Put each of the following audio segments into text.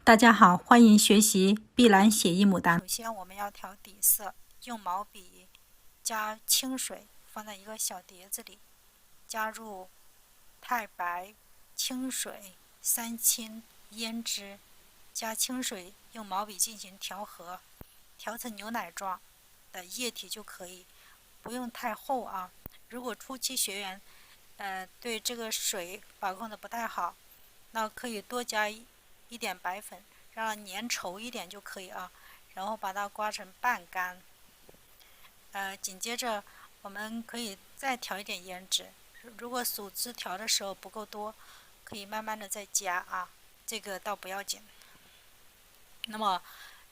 大家好，欢迎学习碧蓝写意牡丹。首先我们要调底色，用毛笔加清水放在一个小碟子里，加入太白、清水、三青、胭脂，加清水用毛笔进行调和，调成牛奶状的液体就可以，不用太厚啊。如果初期学员对这个水把控的不太好，那可以多加一点白粉，让它粘稠一点就可以啊。然后把它刮成半干。紧接着我们可以再调一点胭脂，如果数支调的时候不够多，可以慢慢的再加啊，这个倒不要紧。那么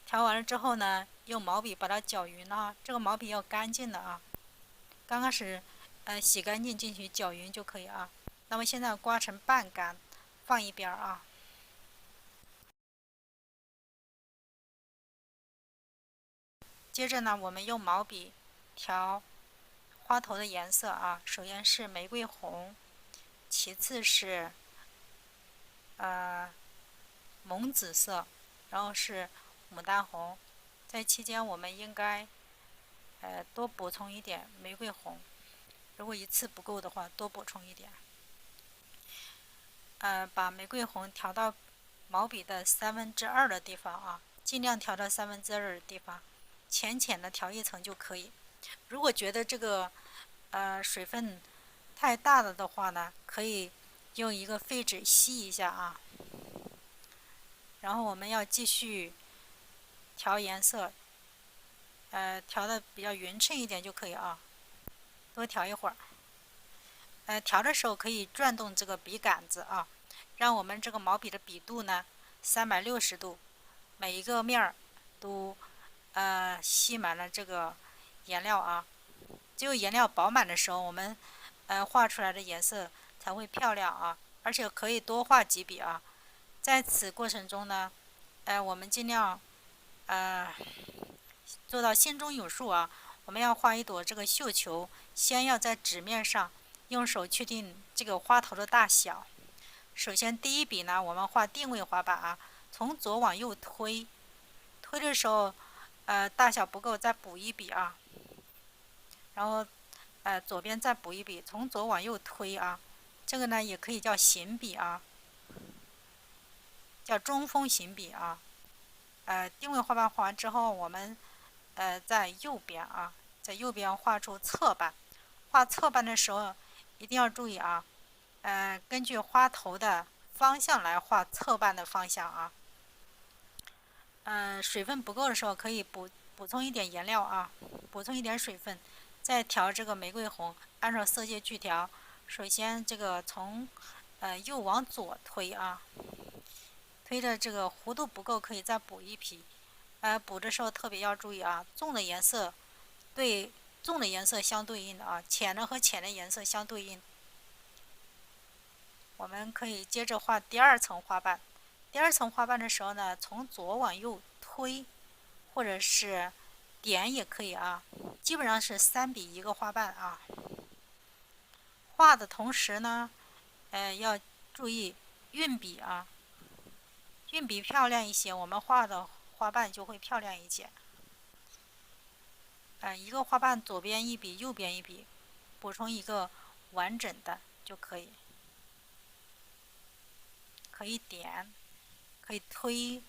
调完了之后呢，用毛笔把它搅匀了，这个毛笔要干净的啊，刚开始洗干净进去搅匀就可以啊。那么现在刮成半干，放一边啊。接着呢，我们用毛笔调花头的颜色啊，首先是玫瑰红，其次是蒙紫色，然后是牡丹红。在期间我们应该多补充一点玫瑰红，如果一次不够的话，多补充一点。把玫瑰红调到毛笔的2/3的地方啊，尽量调到2/3的地方，浅浅的调一层就可以。如果觉得这个水分太大了的话呢，可以用一个废纸吸一下啊。然后我们要继续调颜色，调的比较匀称一点就可以啊，多调一会儿。调的时候可以转动这个笔杆子啊，让我们这个毛笔的笔肚呢360度，每一个面儿都吸满了这个颜料啊。只有颜料饱满的时候，我们画出来的颜色才会漂亮啊，而且可以多画几笔啊。在此过程中呢，我们尽量做到心中有数啊。我们要画一朵这个绣球，先要在纸面上用手确定这个花头的大小。首先第一笔呢，我们画定位花瓣啊，从左往右推，推的时候大小不够再补一笔啊，然后左边再补一笔，从左往右推啊，这个呢也可以叫行笔啊，叫中锋行笔啊。定位花瓣画完之后，我们在右边啊，在右边画出侧瓣。画侧瓣的时候一定要注意啊，根据花头的方向来画侧瓣的方向啊。水分不够的时候可以补充一点颜料啊，补充一点水分，再调这个玫瑰红，按照色阶去调。首先这个从右往左推啊，推的这个弧度不够可以再补一批。补的时候特别要注意啊，重的颜色对重的颜色相对应的啊，浅的和浅的颜色相对应。我们可以接着画第二层花瓣。第二层花瓣的时候呢，从左往右推，或者是点也可以啊，基本上是3笔一个花瓣啊。画的同时呢，要注意运笔啊，运笔漂亮一些，我们画的花瓣就会漂亮一些。一个花瓣左边一笔，右边一笔，补充一个完整的就可以。可以点，可以推，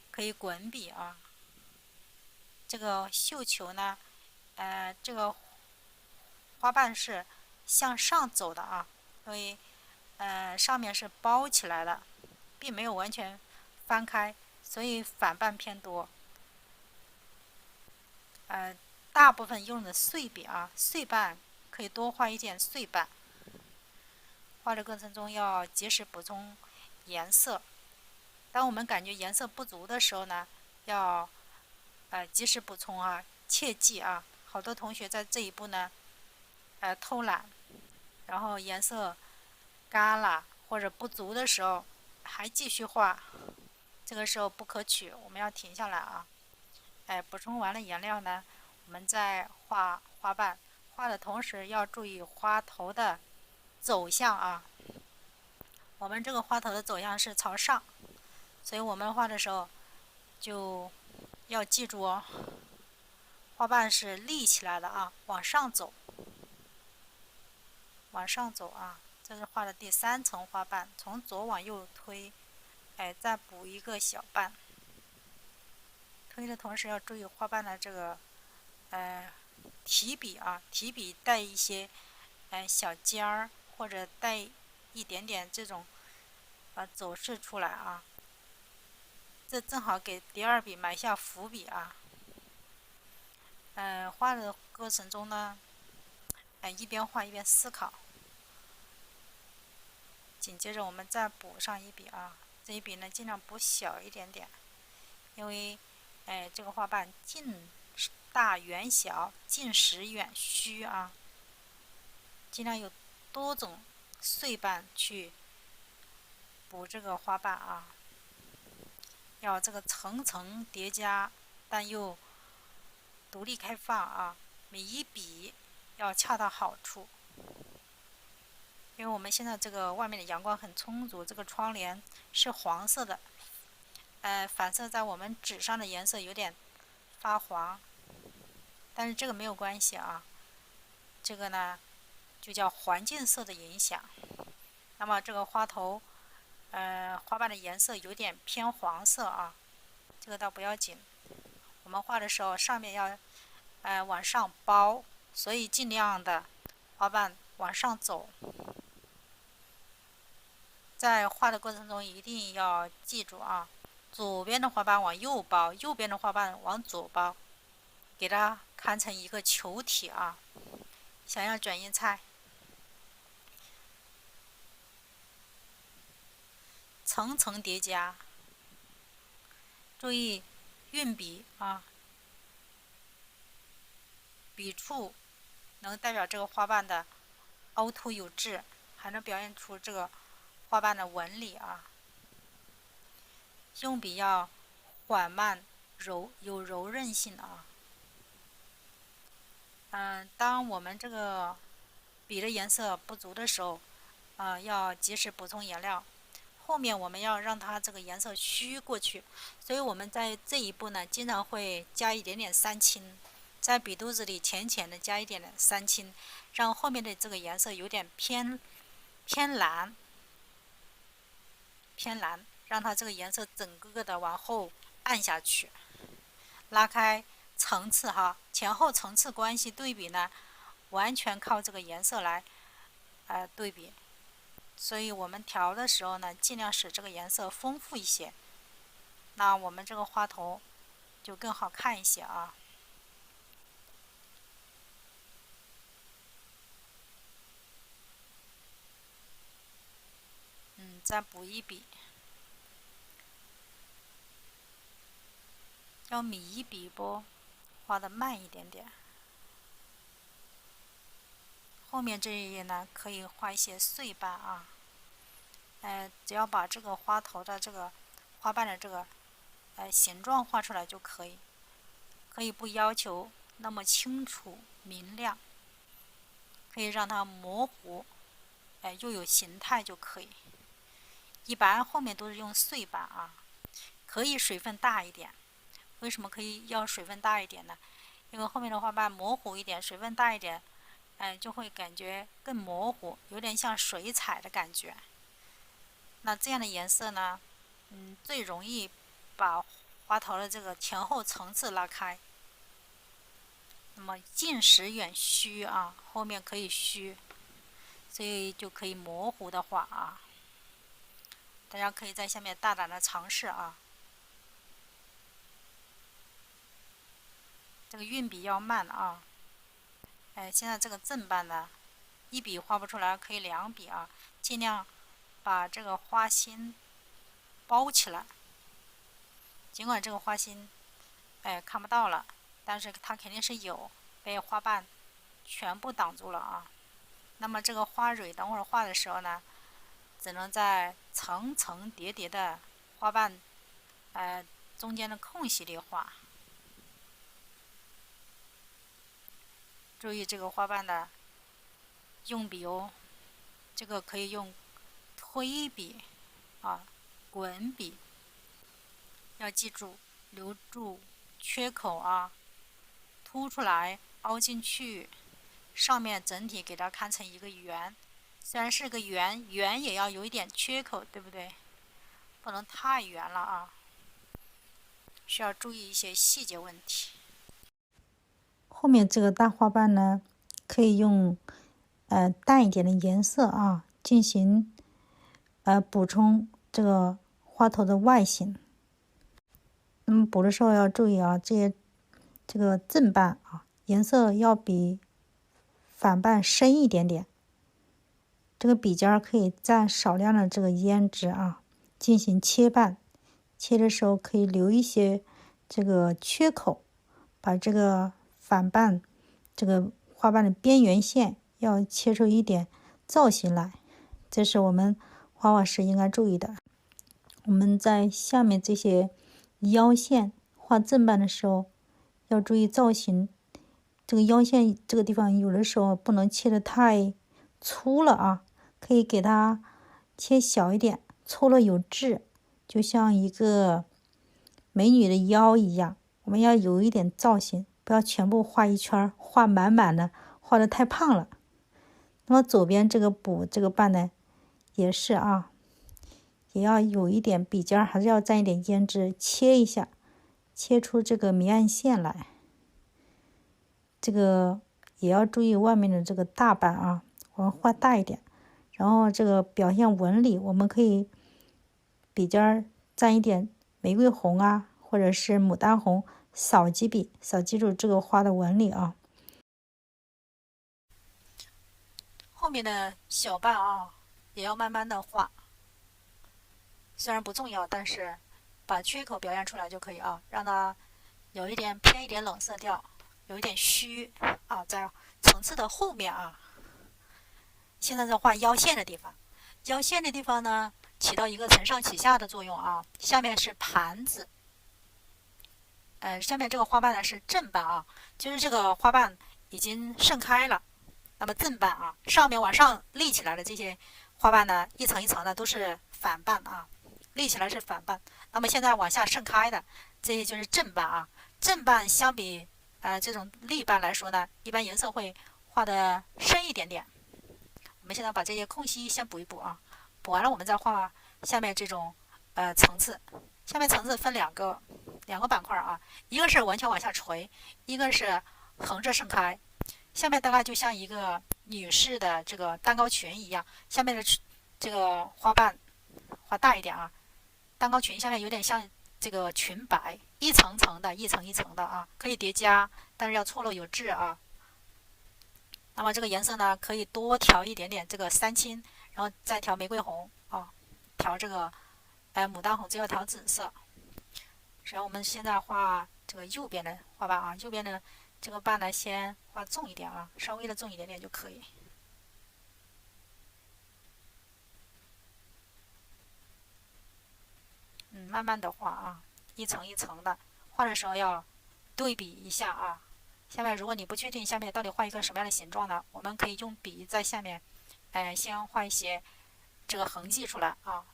可以滚笔啊。这个绣球呢，这个花瓣是向上走的啊，所以上面是包起来的，并没有完全翻开，所以反瓣偏多。大部分用的碎笔啊，碎瓣可以多画一点碎瓣。画的过程中要及时补充颜色。当我们感觉颜色不足的时候呢，要及时补充啊，切记啊，好多同学在这一步呢，偷懒，然后颜色干了或者不足的时候还继续画，这个时候不可取，我们要停下来啊。补充完了颜料呢，我们再画花瓣，画的同时要注意花头的走向啊。我们这个花头的走向是朝上，所以我们画的时候就要记住哦，花瓣是立起来的啊，往上走，往上走啊。这是画的第3层花瓣，从左往右推，再补一个小瓣。推的同时要注意花瓣的这个提笔啊，提笔带一些小尖儿，或者带一点点这种走势出来啊。这正好给第2笔埋下伏笔啊。画的过程中呢，一边画一边思考。紧接着我们再补上一笔啊，这一笔呢尽量补小一点点，因为这个花瓣近大远小，近实远虚啊，尽量有多种碎瓣去补这个花瓣啊，要这个层层叠加，但又独立开放啊，每一笔要恰到好处。因为我们现在这个外面的阳光很充足，这个窗帘是黄色的，反射在我们纸上的颜色有点发黄，但是这个没有关系啊，这个呢就叫环境色的影响。那么这个花头，花瓣的颜色有点偏黄色啊，这个倒不要紧。我们画的时候上面要往上包，所以尽量的花瓣往上走。在画的过程中一定要记住啊，左边的花瓣往右包，右边的花瓣往左包，给它看成一个球体啊。想要卷叶菜，层层叠加，注意运笔啊，笔触能代表这个花瓣的凹凸有致，还能表现出这个花瓣的纹理啊。用笔要缓慢有柔韧性啊。当我们这个笔的颜色不足的时候，要及时补充颜料。后面我们要让它这个颜色虚过去，所以我们在这一步呢，经常会加一点点三青，在笔肚子里浅浅的加一点点三青，让后面的这个颜色有点偏蓝，让它这个颜色整个的往后暗下去，拉开层次哈，前后层次关系对比呢，完全靠这个颜色来对比。所以我们调的时候呢，尽量使这个颜色丰富一些，那我们这个花头就更好看一些啊。再补一笔，要米一笔不，画的慢一点点。后面这一页呢，可以画一些碎瓣啊。只要把这个花头的这个花瓣的这个形状画出来就可以，可以不要求那么清楚明亮，可以让它模糊，又有形态就可以。一般后面都是用碎瓣啊，可以水分大一点。为什么可以要水分大一点呢？因为后面的花瓣模糊一点，水分大一点，就会感觉更模糊，有点像水彩的感觉。那这样的颜色呢，最容易把花头的这个前后层次拉开。那么近实远虚啊，后面可以虚，所以就可以模糊的画啊。大家可以在下面大胆的尝试啊。这个运笔要慢啊。现在这个正瓣呢，一笔画不出来，可以2笔啊，尽量把这个花心包起来。尽管这个花心，看不到了，但是它肯定是有，被花瓣全部挡住了啊。那么这个花蕊等会儿画的时候呢，只能在层层叠叠的花瓣，中间的空隙里画。注意这个花瓣的用笔哦，这个可以用推笔啊、滚笔要记住留住缺口啊，凸出来凹进去，上面整体给它看成一个圆。虽然是个圆，圆也要有一点缺口，对不对？不能太圆了啊，需要注意一些细节问题。后面这个大花瓣呢，可以用淡一点的颜色啊，进行补充这个花头的外形。那么补的时候要注意啊，这个正瓣啊，颜色要比反瓣深一点点。这个笔尖儿可以蘸少量的这个胭脂啊，进行切瓣。切的时候可以留一些这个缺口，把这个反瓣这个花瓣的边缘线要切出一点造型来，这是我们画画时应该注意的。我们在下面这些腰线画正瓣的时候要注意造型，这个腰线这个地方有的时候不能切得太粗了啊，可以给它切小一点，粗了有致，就像一个美女的腰一样。我们要有一点造型，不要全部画一圈，画满满的，画得太胖了。那么左边这个补这个瓣呢，也是啊，也要有一点笔尖，还是要蘸一点胭脂，切一下，切出这个明暗线来。这个也要注意外面的这个大瓣啊，我们画大一点。然后这个表现纹理，我们可以笔尖蘸一点玫瑰红啊，或者是牡丹红，扫几笔，扫记住这个花的纹理啊。后面的小瓣啊，也要慢慢的画。虽然不重要，但是把缺口表现出来就可以啊，让它有一点偏一点冷色调，有一点虚啊，在层次的后面啊。现在在画腰线的地方，腰线的地方呢，起到一个承上启下的作用啊。下面是盘子，下面这个花瓣呢是正瓣啊，就是这个花瓣已经盛开了。那么正瓣啊，上面往上立起来的这些花瓣呢，一层一层的都是反瓣啊，立起来是反瓣。那么现在往下盛开的这些就是正瓣啊。正瓣相比这种立瓣来说呢，一般颜色会画的深一点点。我们现在把这些空隙先补一补啊，补完了我们再画下面这种层次。下面层次分两个板块啊，一个是完全往下垂，一个是横着盛开。下面大概就像一个女士的这个蛋糕裙一样，下面的这个花瓣画大一点啊，蛋糕裙下面有点像这个裙摆，一层层的，一层一层的啊，可以叠加，但是要错落有致啊。那么这个颜色呢，可以多调一点点这个三青，然后再调玫瑰红啊，调这个牡丹红，只要调紫色。然后我们现在画这个右边的花瓣啊，右边的这个瓣呢，先画重一点啊，稍微的重一点点就可以。慢慢的画啊，一层一层的，画的时候要对比一下啊。下面如果你不确定下面到底画一个什么样的形状呢，我们可以用笔在下面，先画一些这个痕迹出来啊，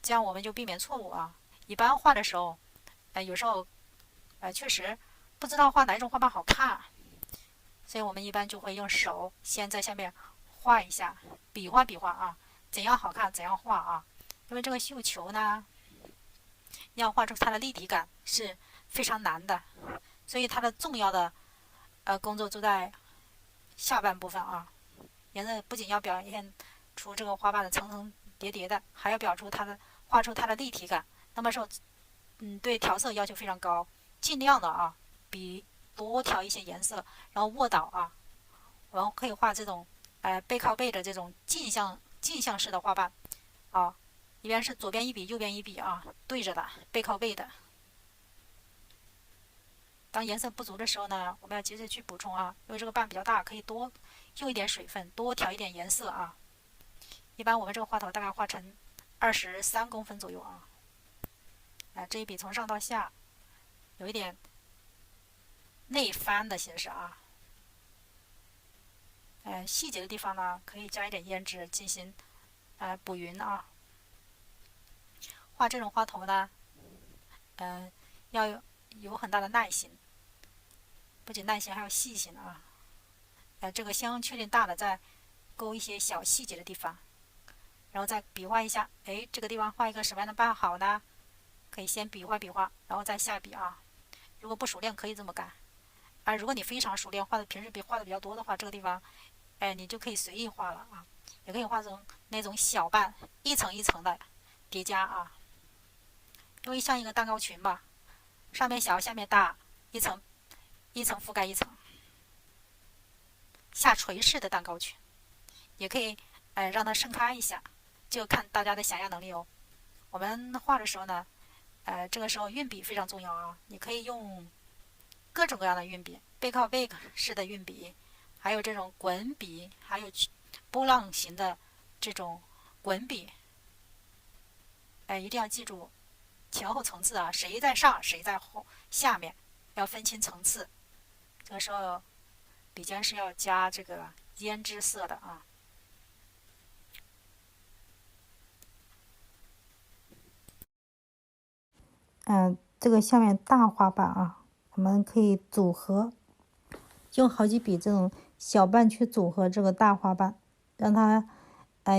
这样我们就避免错误啊。一般画的时候，有时候，确实不知道画哪种花瓣好看，所以我们一般就会用手先在下面画一下，比划比划啊，怎样好看怎样画啊。因为这个绣球呢，要画出它的立体感是非常难的，所以它的重要的工作就在下半部分啊。颜色不仅要表现出这个花瓣的层层叠叠的，还要画出它的立体感。那么说，对调色要求非常高，尽量的啊，多调一些颜色，然后卧倒啊，我们可以画这种背靠背的这种镜像式的花瓣啊，一边是左边一笔右边一笔啊，对着的背靠背的。当颜色不足的时候呢，我们要及时去补充啊，因为这个瓣比较大，可以多用一点水分，多调一点颜色啊。一般我们这个花头大概画成23公分左右啊。这一笔从上到下有一点内翻的形式啊。细节的地方呢，可以加一点胭脂进行补匀啊。画这种花头呢，要有很大的耐心，不仅耐心还有细心啊。这个先确定大的，再勾一些小细节的地方，然后再比划一下，这个地方画一个什么样的瓣好呢？可以先比划比划，然后再下笔啊。如果不熟练可以这么干，如果你非常熟练，平时画的比较多的话，这个地方，你就可以随意画了啊，也可以画成那种小瓣，一层一层的叠加啊，因为像一个蛋糕群吧，上面小下面大，一层一层覆盖一层，下垂式的蛋糕群，也可以让它盛开一下，就看大家的想象能力哦。我们画的时候呢，这个时候运笔非常重要啊，你可以用各种各样的运笔，背靠背式的运笔，还有这种滚笔，还有波浪形的这种滚笔。一定要记住前后层次啊，谁在上谁在下面，要分清层次。这个时候笔尖是要加这个胭脂色的啊。这个下面大花瓣啊，我们可以组合，用好几笔这种小瓣去组合这个大花瓣，让它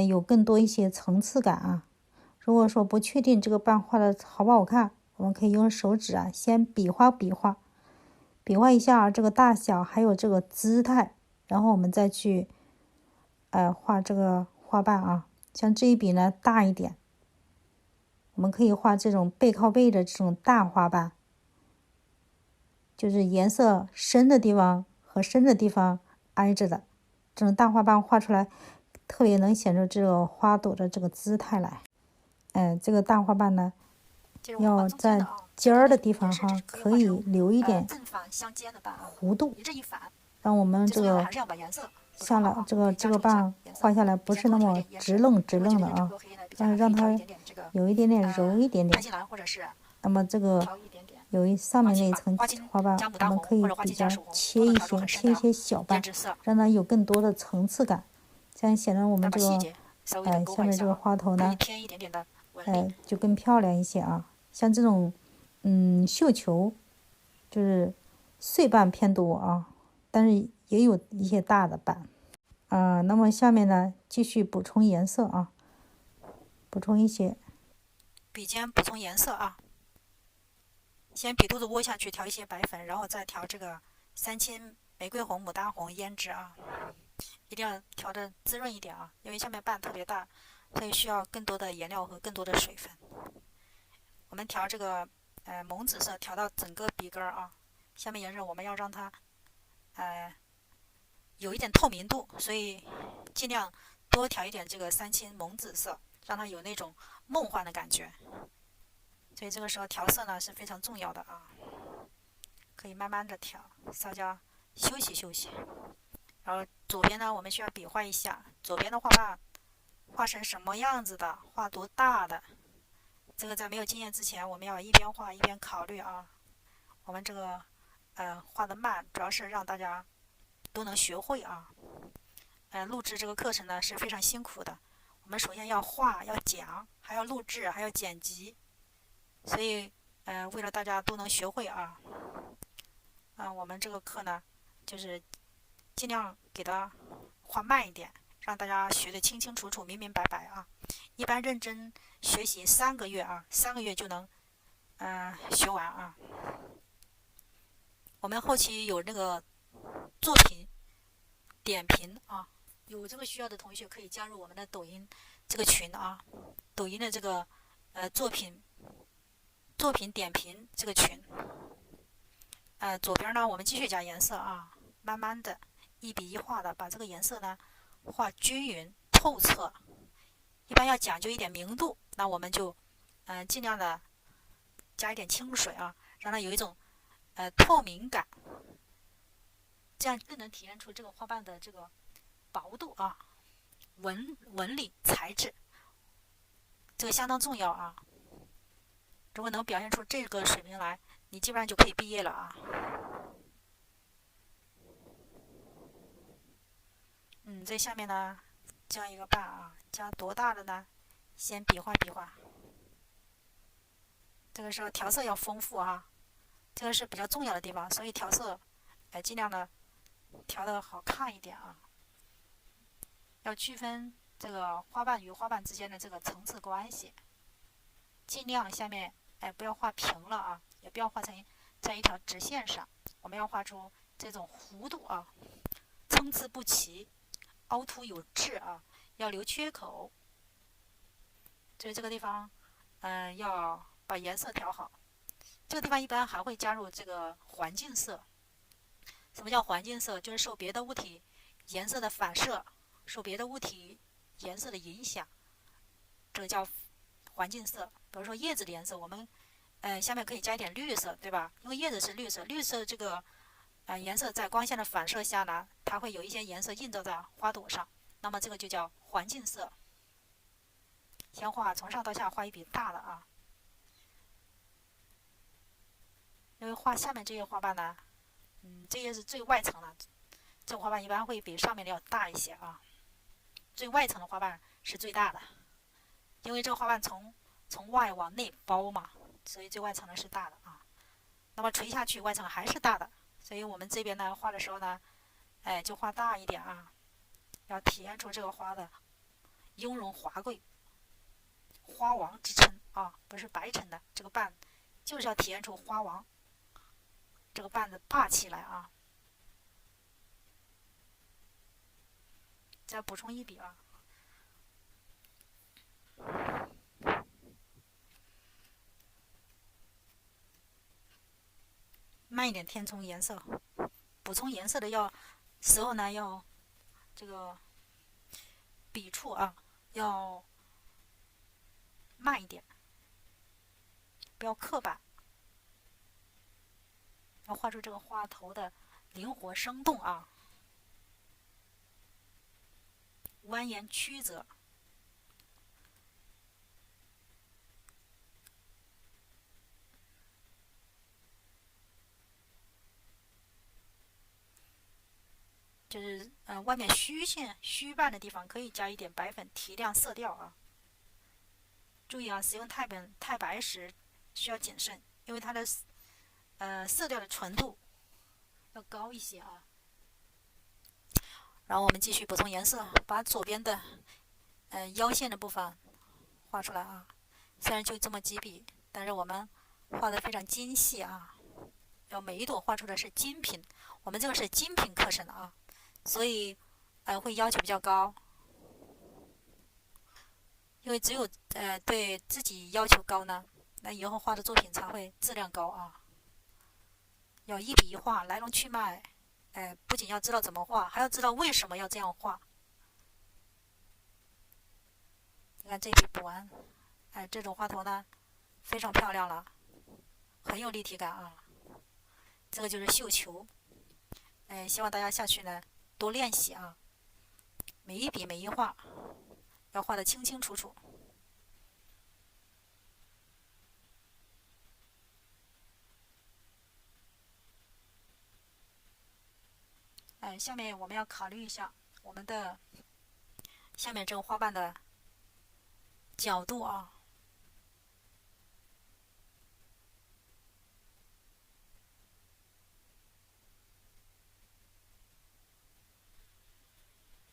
有更多一些层次感啊。如果说不确定这个瓣画的好不好看，我们可以用手指啊先比划比划，比划一下这个大小还有这个姿态，然后我们再去画这个花瓣啊。像这一笔呢大一点，我们可以画这种背靠背的这种大花瓣，就是颜色深的地方和深的地方挨着的这种大花瓣，画出来特别能显出这个花朵的这个姿态来。这个大花瓣呢，要在尖儿的地方哈，可以留一点弧度，让我们这个下来这个瓣画下来不是那么直愣直愣的啊，让它有一点点柔一点点。那么这个上面那一层花瓣，我们可以比较切一些小瓣，让它有更多的层次感，这样显得我们这个下面这个花头呢，就更漂亮一些啊。像这种绣球，就是碎瓣偏多啊，但是也有一些大的瓣。那么下面呢，继续补充颜色啊，补充一些笔尖补充颜色啊。先笔肚子窝下去调一些白粉，然后再调这个3青、玫瑰红、牡丹红胭脂啊，一定要调的滋润一点啊，因为下面瓣特别大，所以需要更多的颜料和更多的水分。我们调这个蒙紫色，调到整个笔根啊，下面也是我们要让它有一点透明度，所以尽量多调一点这个3青蒙紫色，让它有那种梦幻的感觉。所以这个时候调色呢是非常重要的啊，可以慢慢的调，稍加休息休息。然后左边呢，我们需要比划一下，左边的花瓣画成什么样子的，画多大的，这个在没有经验之前，我们要一边画一边考虑啊。我们这个画的慢，主要是让大家都能学会啊。录制这个课程呢是非常辛苦的，我们首先要画，要讲，还要录制，还要剪辑。所以，为了大家都能学会啊，我们这个课呢，就是尽量给它画慢一点，让大家学得清清楚楚、明明白白啊。一般认真学习3个月啊，3个月就能，学完啊。我们后期有那个作品点评啊，有这个需要的同学可以加入我们的抖音这个群啊，抖音的这个作品点评这个群。左边呢，我们继续加颜色啊，慢慢的一笔一画的把这个颜色呢画均匀透彻。一般要讲究一点明度，那我们就尽量的加一点清水啊，让它有一种透明感，这样更能体现出这个花瓣的这个薄度啊，纹理材质，这个相当重要啊。如果能表现出这个水平来，你基本上就可以毕业了啊。这下面呢加一个瓣啊，加多大的呢？先比划比划，这个时候调色要丰富啊，这个是比较重要的地方，所以调色，尽量的调的好看一点啊，要区分这个花瓣与花瓣之间的这个层次关系，尽量下面不要画平了啊，也不要画成在一条直线上，我们要画出这种弧度啊，参差不齐，凹凸有致啊，要留缺口。所以这个地方，要把颜色调好。这个地方一般还会加入这个环境色。什么叫环境色？就是受别的物体颜色的反射，受别的物体颜色的影响，这个叫环境色。比如说叶子的颜色，我们下面可以加一点绿色，对吧？因为叶子是绿色，绿色这个颜色在光线的反射下呢，它会有一些颜色映照在花朵上，那么这个就叫环境色。先画，从上到下画一笔大的啊，因为画下面这些花瓣呢，这些是最外层的，这种花瓣一般会比上面的要大一些啊。最外层的花瓣是最大的，因为这个花瓣从外往内包嘛，所以最外层的是大的啊。那么垂下去，外层还是大的，所以我们这边呢画的时候呢，就画大一点啊，要体现出这个花的雍容华贵。花王之称啊，不是白成的，这个瓣就是要体现出花王这个瓣的霸气来啊。再补充一笔啊，慢一点填充颜色，补充颜色的时候呢要这个笔触啊要慢一点，不要刻板，要画出这个花头的灵活生动啊，蜿蜒曲折。就是外面虚瓣的地方可以加一点白粉提亮色调啊。注意啊，使用太白时需要谨慎，因为它的色调的纯度要高一些啊。然后我们继续补充颜色，把左边的腰线的部分画出来啊。虽然就这么几笔，但是我们画的非常精细啊，要每一朵画出的是精品。我们这个是精品课程的啊，所以会要求比较高。因为只有对自己要求高呢，那以后画的作品才会质量高啊。要一笔一画，来龙去脉，不仅要知道怎么画，还要知道为什么要这样画。你看这笔补完，这种花头呢，非常漂亮了，很有立体感啊。这个就是绣球，希望大家下去呢多练习啊，每一笔每一画要画得清清楚楚。下面我们要考虑一下我们的下面这个花瓣的角度啊。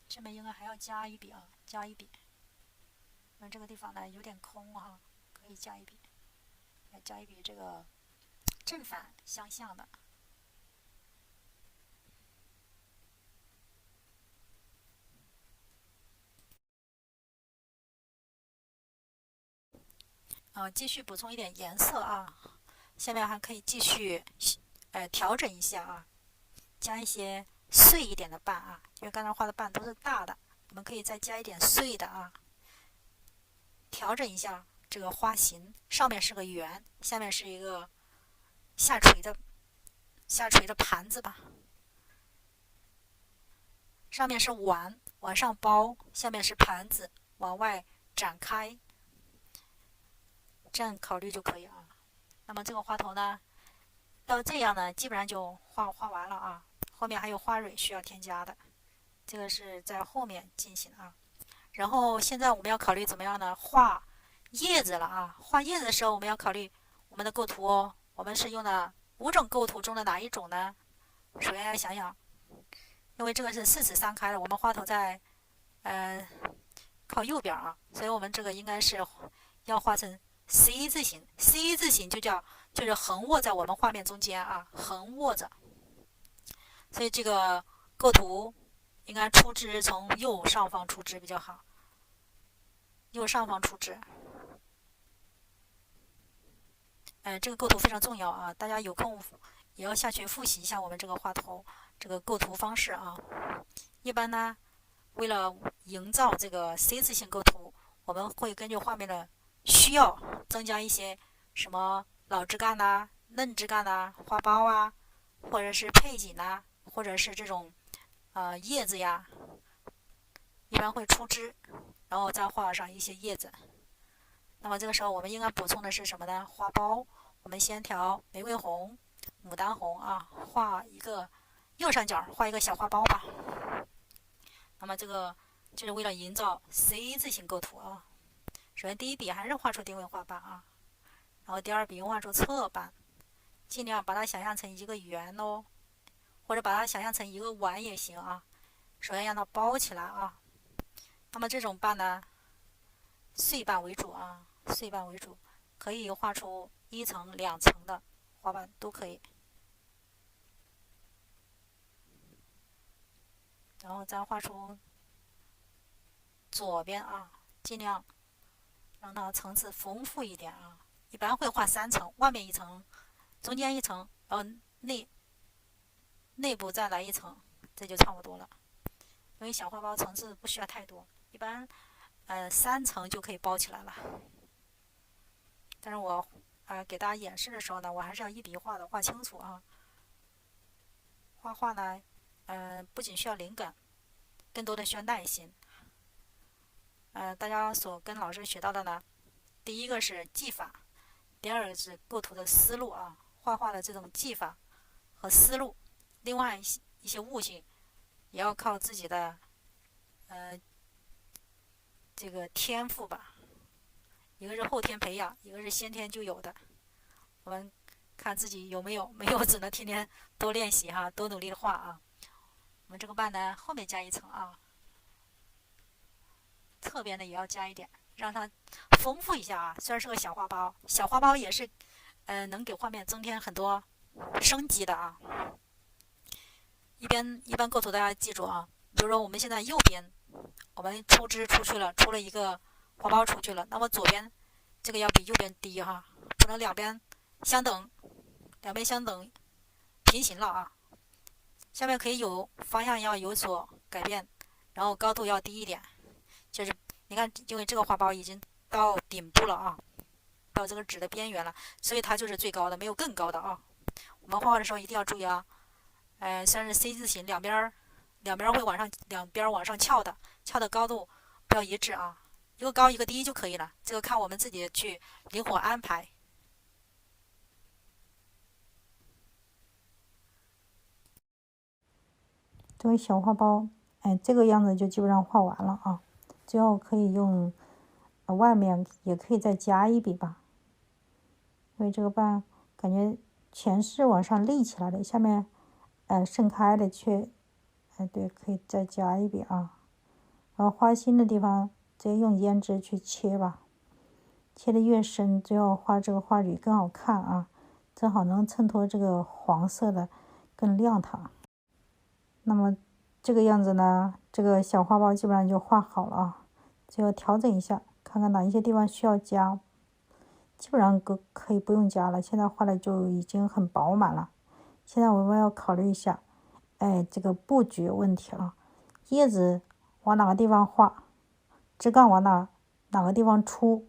这边应该还要加一笔啊，加一笔。因为这个地方呢有点空啊，可以加一笔，加一笔这个正反相向的。继续补充一点颜色啊，下面还可以继续调整一下啊，加一些碎一点的瓣啊，因为刚才画的瓣都是大的，我们可以再加一点碎的啊，调整一下这个花型，上面是个圆，下面是一个下垂的盘子吧，上面是碗往上包，下面是盘子往外展开，这样考虑就可以啊。那么这个花头呢，到这样呢，基本上就画完了啊。后面还有花蕊需要添加的，这个是在后面进行啊。然后现在我们要考虑怎么样呢？画叶子了啊。画叶子的时候，我们要考虑我们的构图哦，我们是用的5种构图中的哪一种呢？首先要想想，因为这个是4次3开的，我们画头在靠右边啊，所以我们这个应该是要画成 C 字形。C 字形就是横卧在我们画面中间啊，横卧着。所以这个构图应该出枝从右上方出枝比较好，右上方出枝。这个构图非常重要啊，大家有空也要下去复习一下我们这个画头这个构图方式啊。一般呢，为了营造这个 C 字形构图，我们会根据画面的需要增加一些什么老枝干呐、嫩枝干呐、花苞啊，或者是配景呐，或者是这种叶子呀，一般会出枝，然后再画上一些叶子。那么这个时候我们应该补充的是什么呢？花苞，我们先调玫瑰红、牡丹红啊，画一个右上角画一个小花苞吧。那么这个就是为了营造 C 字形构图啊。首先第一笔还是画出定位画瓣啊，然后第二笔画出侧瓣，尽量把它想象成一个圆哦，或者把它想象成一个碗也行啊。首先让它包起来啊。那么这种瓣呢，碎瓣为主啊。碎瓣为主，可以画出1层、2层的花瓣都可以。然后再画出左边啊，尽量让它层次丰富一点啊。一般会画3层，外面1层，中间1层，然后内部再来1层，这就差不多了。因为小花苞层次不需要太多，一般3层就可以包起来了。但是我给大家演示的时候呢，我还是要一笔画的，画清楚啊。画画呢，不仅需要灵感，更多的需要耐心。大家所跟老师学到的呢，第一个是技法，第二个是构图的思路啊，画画的这种技法和思路。另外一些悟性，也要靠自己的这个天赋吧。一个是后天培养，一个是先天就有的。我们看自己有没有，没有只能天天多练习哈，多努力的画啊。我们这个瓣呢，后面加1层啊，侧边的也要加一点，让它丰富一下啊。虽然是个小花苞，小花苞也是能给画面增添很多生机的啊。一般构图大家记住啊，比如说我们现在右边我们出枝出去了，出了一个花苞出去了，那么左边这个要比右边低哈，不能两边相等，平行了啊。下面可以方向要有所改变，然后高度要低一点。就是你看，因为这个花苞已经到顶部了啊，到这个纸的边缘了，所以它就是最高的，没有更高的啊。我们画画的时候一定要注意啊。虽然是 C 字形，两边会往上翘的高度不要一致啊，一个高一个低就可以了，这个看我们自己去灵活安排。这个小花苞，这个样子就基本上画完了啊。最后可以用外面也可以再加一笔吧，因为这个瓣感觉前是往上立起来的，下面盛开的对，可以再加一笔啊。然后花心的地方直接用胭脂去切吧，切的越深，最后画这个画笔更好看啊，正好能衬托这个黄色的更亮堂。那么这个样子呢，这个小花苞基本上就画好了啊。最后调整一下，看看哪一些地方需要加，基本上可以不用加了。现在画的就已经很饱满了。现在我们要考虑一下，这个布局问题了。叶子往哪个地方画，枝干往哪个地方出，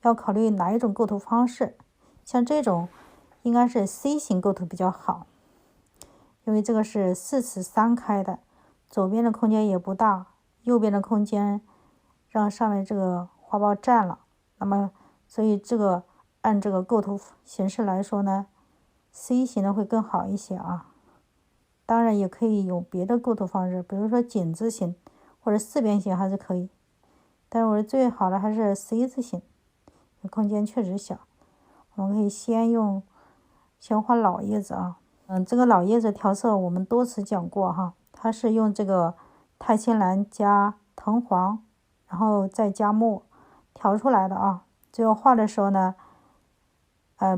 要考虑哪一种构图方式。像这种应该是 C 型构图比较好，因为这个是4次3开的，左边的空间也不大，右边的空间让上面这个花苞占了。那么所以这个按这个构图形式来说呢， C 型的会更好一些啊。当然也可以有别的构图方式，比如说井字形或者4边形还是可以，但是我最好的还是 C 字形，空间确实小。我我们可以先画老叶子啊。这个老叶子调色我们多次讲过哈，它是用这个太青蓝加藤黄，然后再加墨调出来的啊。最后画的时候呢，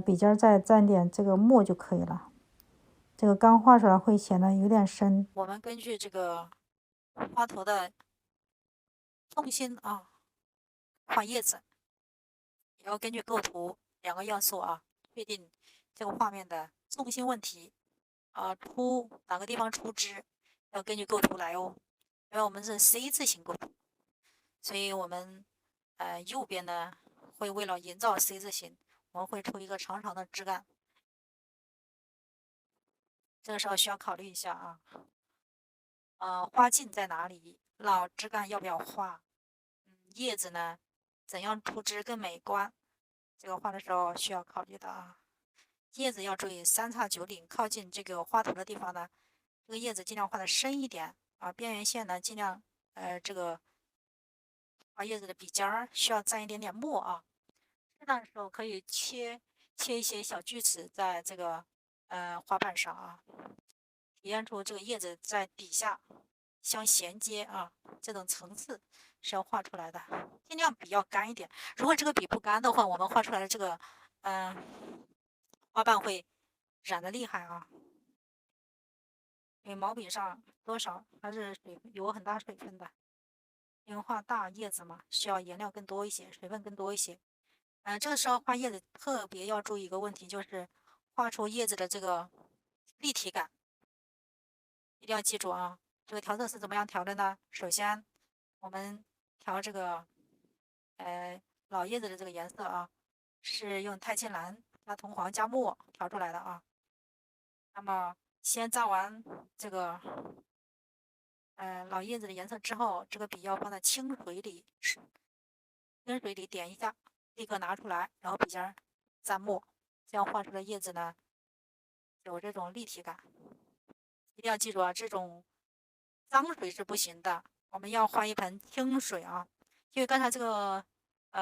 笔尖再蘸点这个墨就可以了。这个刚画出来会显得有点深。我们根据这个花头的重心啊，画叶子，也要根据构图两个要素啊，确定这个画面的重心问题啊，哪个地方出枝，要根据构图来哦。因为我们是 C 字形构图，所以我们右边呢会为了营造 C 字形，我们会出一个长长的枝干。这个时候需要考虑一下啊，花茎在哪里？老枝干要不要画？叶子呢，怎样出枝更美观？这个画的时候需要考虑的啊。叶子要注意三叉九领，靠近这个花头的地方呢，这个叶子尽量画的深一点啊，边缘线呢尽量这个画叶子的笔尖儿需要蘸一点点墨啊。适当的时候可以切一些小锯齿在这个花瓣上啊，体现出这个叶子在底下相衔接啊，这种层次是要画出来的。尽量笔要干一点，如果这个笔不干的话，我们画出来的这个花瓣会染得厉害啊。因为毛笔上多少还是有很大水分的，因为画大叶子嘛，需要颜料更多一些，水分更多一些。这个时候画叶子特别要注意一个问题，就是画出叶子的这个立体感，一定要记住啊。这个调色是怎么样调的呢？首先，我们调这个老叶子的这个颜色啊，是用太青蓝加铜黄加墨调出来的啊。那么先蘸完这个老叶子的颜色之后，这个笔要放在清水里，点一下，立刻拿出来，然后笔尖蘸墨，这样画出的叶子呢有这种立体感。一定要记住啊，这种脏水是不行的，我们要画一盆清水啊，因为刚才这个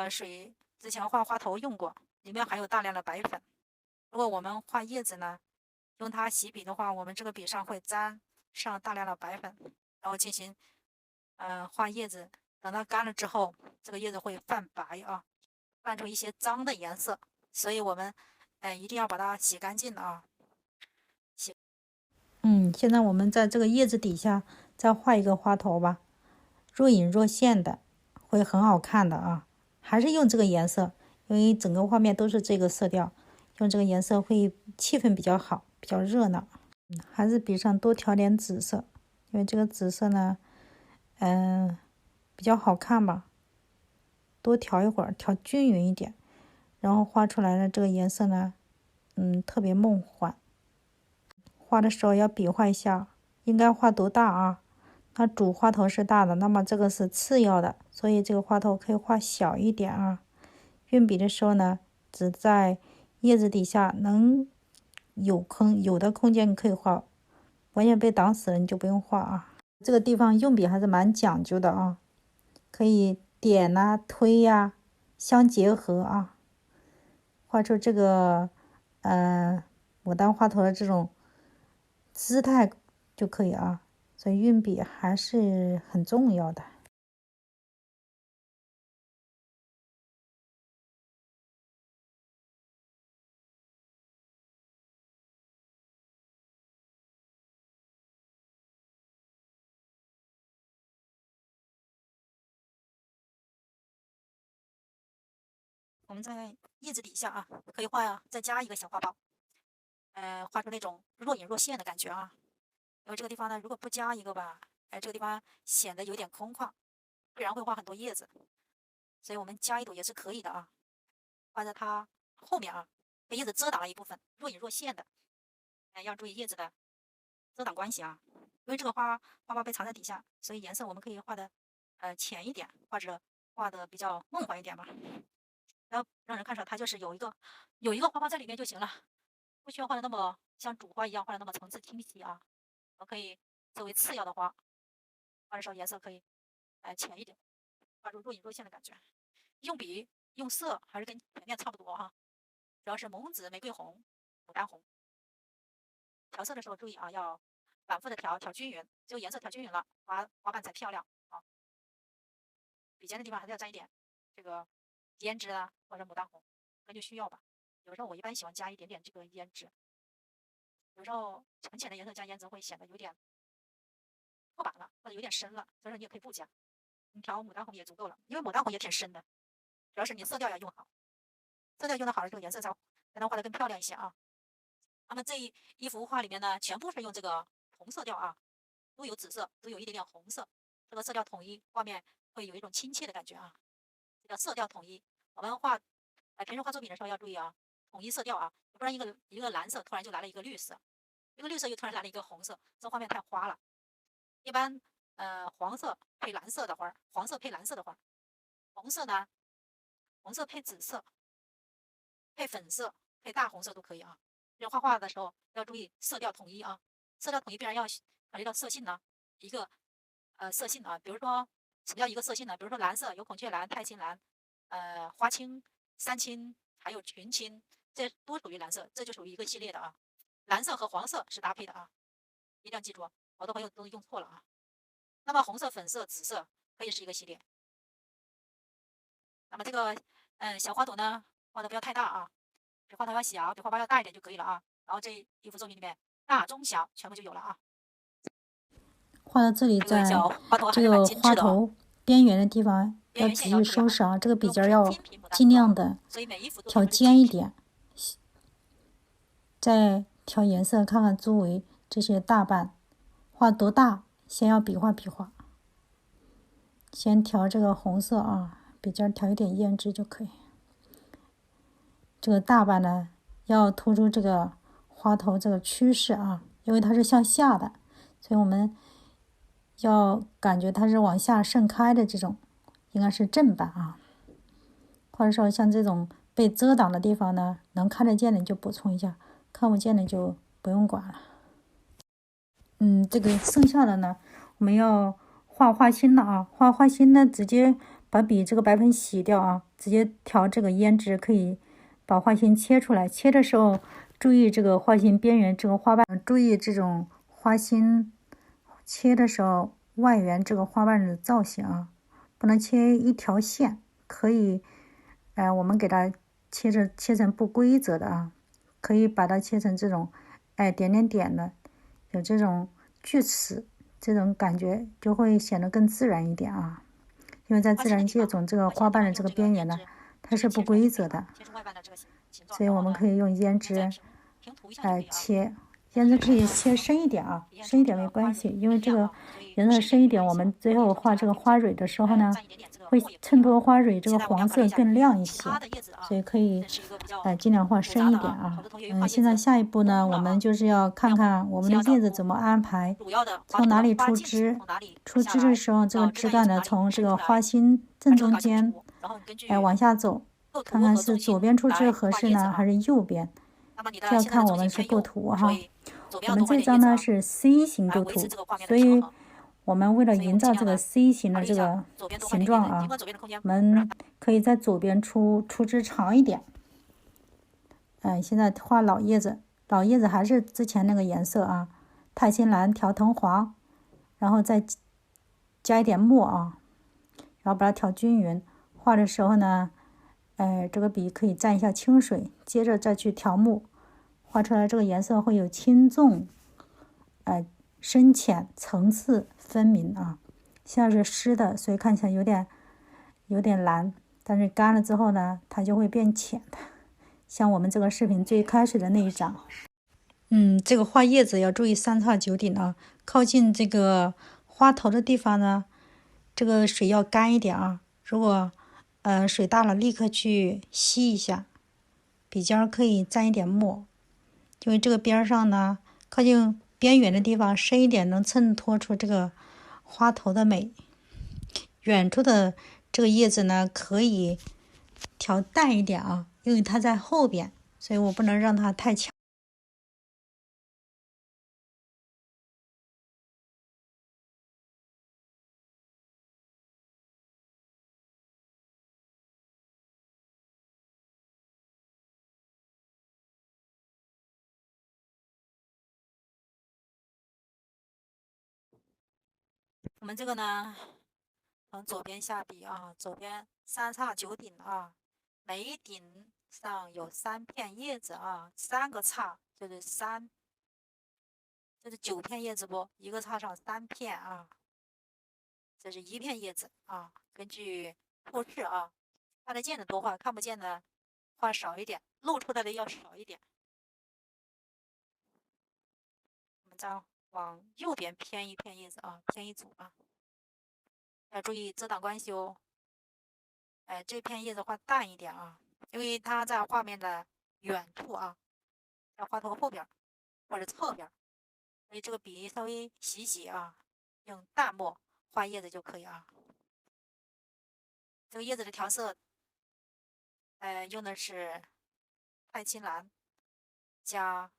水之前画花头用过，里面含有大量的白粉。如果我们画叶子呢，用它洗笔的话，我们这个笔上会沾上大量的白粉，然后进行画叶子。等它干了之后，这个叶子会泛白啊，泛出一些脏的颜色，所以我们一定要把它洗干净啊。现在我们在这个叶子底下再画一个花头吧，若隐若现的，会很好看的啊。还是用这个颜色，因为整个画面都是这个色调，用这个颜色会气氛比较好，比较热闹。还是笔上多调点紫色，因为这个紫色呢，比较好看吧。多调一会儿，调均匀一点，然后画出来的这个颜色呢，特别梦幻。画的时候要比划一下，应该画多大啊？那主花头是大的，那么这个是次要的，所以这个花头可以画小一点啊。运笔的时候呢，只在叶子底下能有的空间可以画，完全被挡死了你就不用画啊。这个地方用笔还是蛮讲究的啊，可以点呐、推呀、相结合啊，画出这个牡丹花头的这种姿态就可以啊。所以运笔还是很重要的。我们在叶子底下啊，可以再加一个小花苞，画出那种若隐若现的感觉啊。因为这个地方呢，如果不加一个吧，这个地方显得有点空旷，不然会画很多叶子，所以我们加一朵也是可以的啊，画在它后面啊，被叶子遮挡了一部分，若隐若现的，要注意叶子的遮挡关系啊。因为这个花苞被藏在底下，所以颜色我们可以画的浅一点，或者画的比较梦幻一点嘛。然后让人看出来它就是有一个花苞在里面就行了，不需要画的那么像主花一样画的那么层次清晰啊。我可以作为次要的花，画的时候颜色可以浅一点，画出若隐若现的感觉。用笔用色还是跟前面差不多哈。主要是蒙子、玫瑰红、牡丹红。调色的时候注意啊，要反复的调，调均匀，只有颜色调均匀了，花瓣才漂亮啊。笔尖的地方还是要沾一点这个胭脂啊，或者牡丹红，根据需要吧。有时候我一般喜欢加一点点这个胭脂，有时候很浅的颜色加胭脂会显得有点刻板了，或者有点深了，所以说你也可以不加，你调牡丹红也足够了，因为牡丹红也挺深的，主要是你色调要用好，色调用的好了，这个颜色才能画得更漂亮一些啊。那么这一幅画里面呢，全部是用这个同色调啊，都有紫色，都有一点点红色，这个色调统一，画面会有一种亲切的感觉啊。这叫色调统一。我们平时画作品的时候要注意啊，统一色调啊，不然一个蓝色突然就来了一个绿色，一个绿色又突然来了一个红色，这画面太花了。一般黄色配蓝色的花，黄色配蓝色的花，红色呢，红色配紫色，配粉色，配大红色都可以啊。这画画的时候要注意色调统一啊，色调统一必然要考虑到色系呢，一个色系啊，比如说什么叫一个色系呢？比如说蓝色有孔雀蓝、太青蓝、花青、三青，还有群青，这都属于蓝色，这就属于一个系列的啊。蓝色和黄色是搭配的啊，一定要记住，好多朋友都用错了啊。那么红色、粉色、紫色可以是一个系列。那么这个小花朵呢，画的不要太大啊，比花头要小，比花瓣要大一点就可以了啊。然后这一幅作品里面，大、中、小全部就有了啊。画到这里，在这个花头边缘的地方要仔细收拾啊，这个笔尖要尽量的调尖一点，再调颜色，看看周围这些大瓣画多大，先要比划比划。先调这个红色啊，笔尖调一点胭脂就可以。这个大瓣呢，要突出这个花头这个趋势啊，因为它是向下的，所以我们要感觉它是往下盛开的这种，应该是正瓣啊。或者说像这种被遮挡的地方呢，能看得见的就补充一下，看不见的就不用管了。这个剩下的呢，我们要画花心了啊。画花心呢，直接把笔这个白粉洗掉啊，直接调这个胭脂，可以把花心切出来。切的时候注意这个花心边缘这个花瓣，注意这种花心切的时候外缘这个花瓣的造型啊，不能切一条线，可以，我们给它切成不规则的啊，可以把它切成这种，点点点的。有这种锯齿，这种感觉就会显得更自然一点啊。因为在自然界中，这个花瓣的这个边缘呢，它是不规则的，所以我们可以用胭脂来切。胭脂可以切深一点啊，深一点没关系，因为这个颜色深一点，我们最后画这个花蕊的时候呢，会衬托花蕊这个黄色更亮一些，所以可以尽量画深一点啊。现在下一步呢，我们就是要看看我们的叶子怎么安排，从哪里出枝。出枝的时候，这个枝干呢，从这个花心正中间往下走，看看是左边出枝合适呢，还是右边。这要看我们是构图哈。我们这张呢是 C 型构图，所以我们为了营造这个 C 型的这个形状啊，我们可以在左边出枝长一点。现在画老叶子，老叶子还是之前那个颜色啊，太青蓝调藤黄，然后再加一点墨啊，然后把它调均匀。画的时候呢，这个笔可以蘸一下清水，接着再去调墨。画出来这个颜色会有轻重，深浅层次分明啊。现在是湿的，所以看起来有点蓝，但是干了之后呢，它就会变浅的。像我们这个视频最开始的那一张，这个画叶子要注意三叉九顶啊。靠近这个花头的地方呢，这个水要干一点啊。如果水大了，立刻去吸一下，笔尖可以沾一点墨。因为这个边上呢，靠近边缘的地方深一点，能衬托出这个花头的美。远处的这个叶子呢，可以调淡一点啊，因为它在后边，所以我不能让它太强。们这个呢，从左边下笔啊，左边3叉9顶啊，每一顶上有3片叶子啊，3个叉就是9片叶子不？一个叉上3片啊，这是1片叶子啊。根据透视啊，看得见的多画，看不见的画少一点，露出来的要少一点。我们再往右边偏1片叶子啊，偏一组啊，要注意遮挡关系哦。哎，这片叶子画淡一点啊，因为它在画面的远处啊，在画头后边或者侧边，所以这个笔稍微洗洗啊，用淡墨画叶子就可以啊。这个叶子的调色，用的是太青蓝加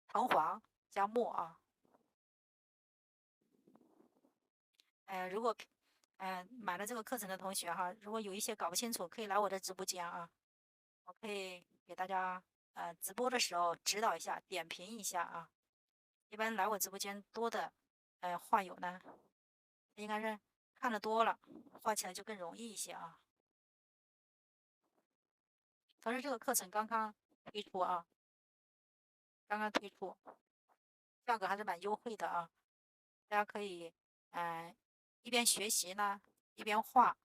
橙黄加墨啊。如果买了这个课程的同学哈，如果有一些搞不清楚，可以来我的直播间啊，我可以给大家直播的时候指导一下、点评一下啊。一般来我直播间多的画友呢，应该是看的多了，画起来就更容易一些啊。同时这个课程刚刚推出啊，刚刚推出，价格还是蛮优惠的啊，大家可以一边学习呢，一边画。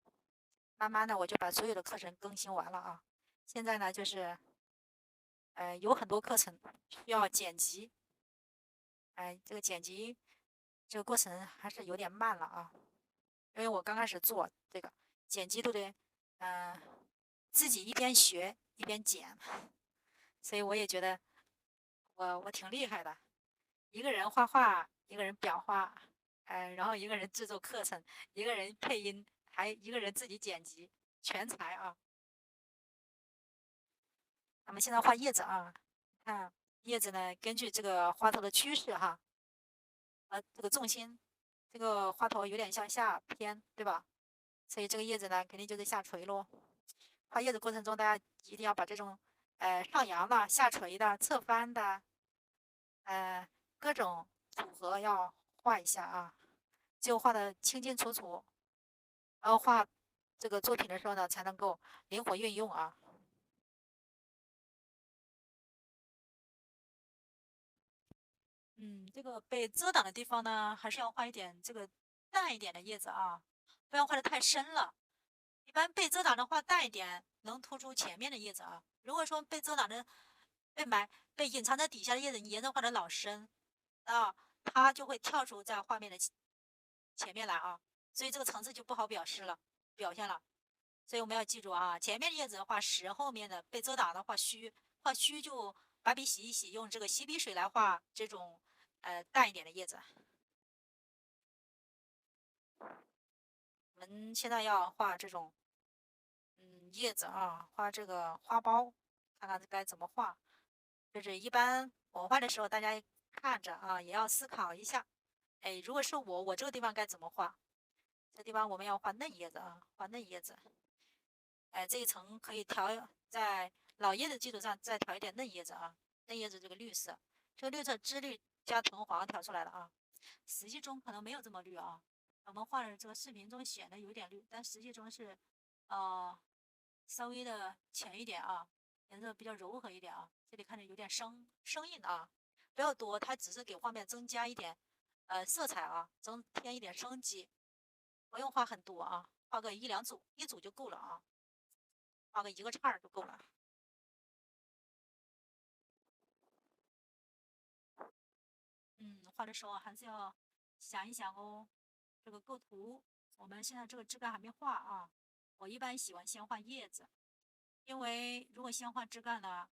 慢慢的我就把所有的课程更新完了啊。现在呢就是有很多课程需要剪辑，这个剪辑这个过程还是有点慢了啊，因为我刚开始做这个剪辑都得自己一边学一边剪，所以我也觉得我挺厉害的，一个人画画，一个人裱画，然后一个人制作课程，一个人配音，还一个人自己剪辑，全才啊。那么现在画叶子啊，看叶子呢，根据这个花头的趋势哈，这个重心，这个花头有点向下偏，对吧？所以这个叶子呢，肯定就是下垂咯。画叶子过程中，大家一定要把这种上扬的、下垂的、侧翻的，各种组合要画一下啊，只有画的清清楚楚，然后画这个作品的时候呢，才能够灵活运用啊。这个被遮挡的地方呢，还是要画一点这个淡一点的叶子啊，不要画的太深了。一般被遮挡的画淡一点，能突出前面的叶子啊。如果说被遮挡的、被隐藏在底下的叶子，你颜色画的老深啊，它就会跳出在画面的前面来啊，所以这个层次就不好表现了。所以我们要记住啊，前面的叶子画实，后面的被遮挡的画虚，画虚就把笔洗一洗，用这个洗笔水来画这种淡一点的叶子。我们现在要画这种叶子啊，画这个花苞，看看该怎么画。就是一般我画的时候，大家看着啊，也要思考一下。哎，如果是我这个地方该怎么画？这地方我们要画嫩叶子啊，画嫩叶子。这一层可以调在老叶的基础上再调一点嫩叶子啊，嫩叶子这个绿色，这个绿色支绿加橙黄调出来了啊，实际中可能没有这么绿啊，我们画的这个视频中显得有点绿，但实际中是稍微的浅一点啊，颜色比较柔和一点啊，这里看着有点生硬啊，不要多，它只是给画面增加一点色彩啊，添一点生机，不用画很多啊，画个1、2组，一组就够了啊。画个1个叉就够了。画的时候还是要想一想哦。这个构图，我们现在这个枝干还没画啊。我一般喜欢先画叶子，因为如果先画枝干呢，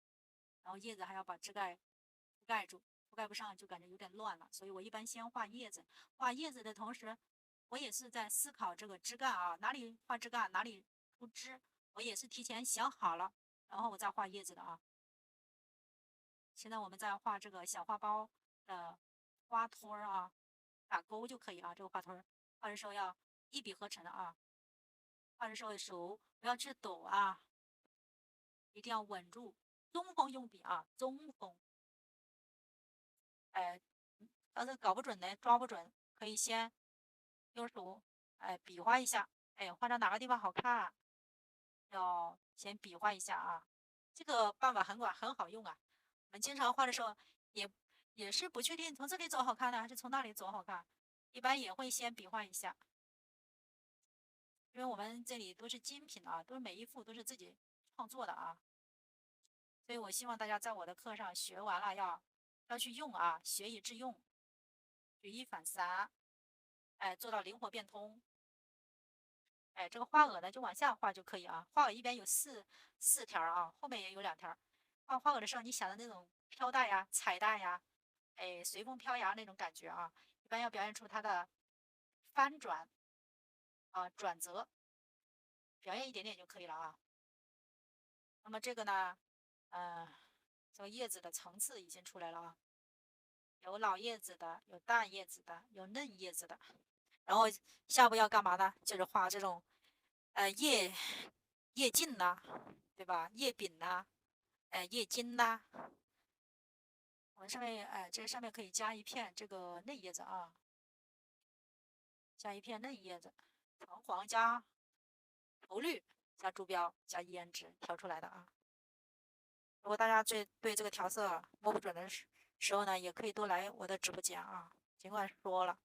然后叶子还要把枝干覆盖住，覆盖不上就感觉有点乱了。所以我一般先画叶子。画叶子的同时，我也是在思考这个枝干啊，哪里画枝干，哪里出枝，我也是提前想好了，然后我再画叶子的啊。现在我们在画这个小花苞的花托啊，打勾就可以啊。这个花托画的时候要一笔合成的啊，画的时候手不要去抖啊，一定要稳住，中锋用笔啊，中锋。要是搞不准呢，抓不准，可以先用手比划一下，画到哪个地方好看，要先比划一下啊。这个办法很好用啊。我们经常画的时候也也是不确定从这里走好看呢，还是从那里走好看，一般也会先比划一下。因为我们这里都是精品啊，都是每一幅都是自己创作的啊，所以我希望大家在我的课上学完了要去用啊，学以致用，举一反三，做到灵活变通。这个花蛾呢就往下画就可以啊，花蛾一边有四条啊，后面也有2条。画花蛾的时候，你想的那种飘带呀、彩带呀，随风飘扬那种感觉啊，一般要表现出它的翻转啊、转折，表现一点点就可以了啊。那么这个呢，嗯、这个叶子的层次已经出来了啊，有老叶子的，有淡叶子的，有嫩叶子的。然后下一步要干嘛呢？就是画这种叶茎呐、对吧？叶柄呐、叶茎呐、我们上面这上面可以加一片这个嫩叶子啊，加一片嫩叶子，橙黄加头绿加朱标加胭脂调出来的啊。如果大家对这个调色摸不准的时候呢，也可以多来我的直播间啊。尽管说了，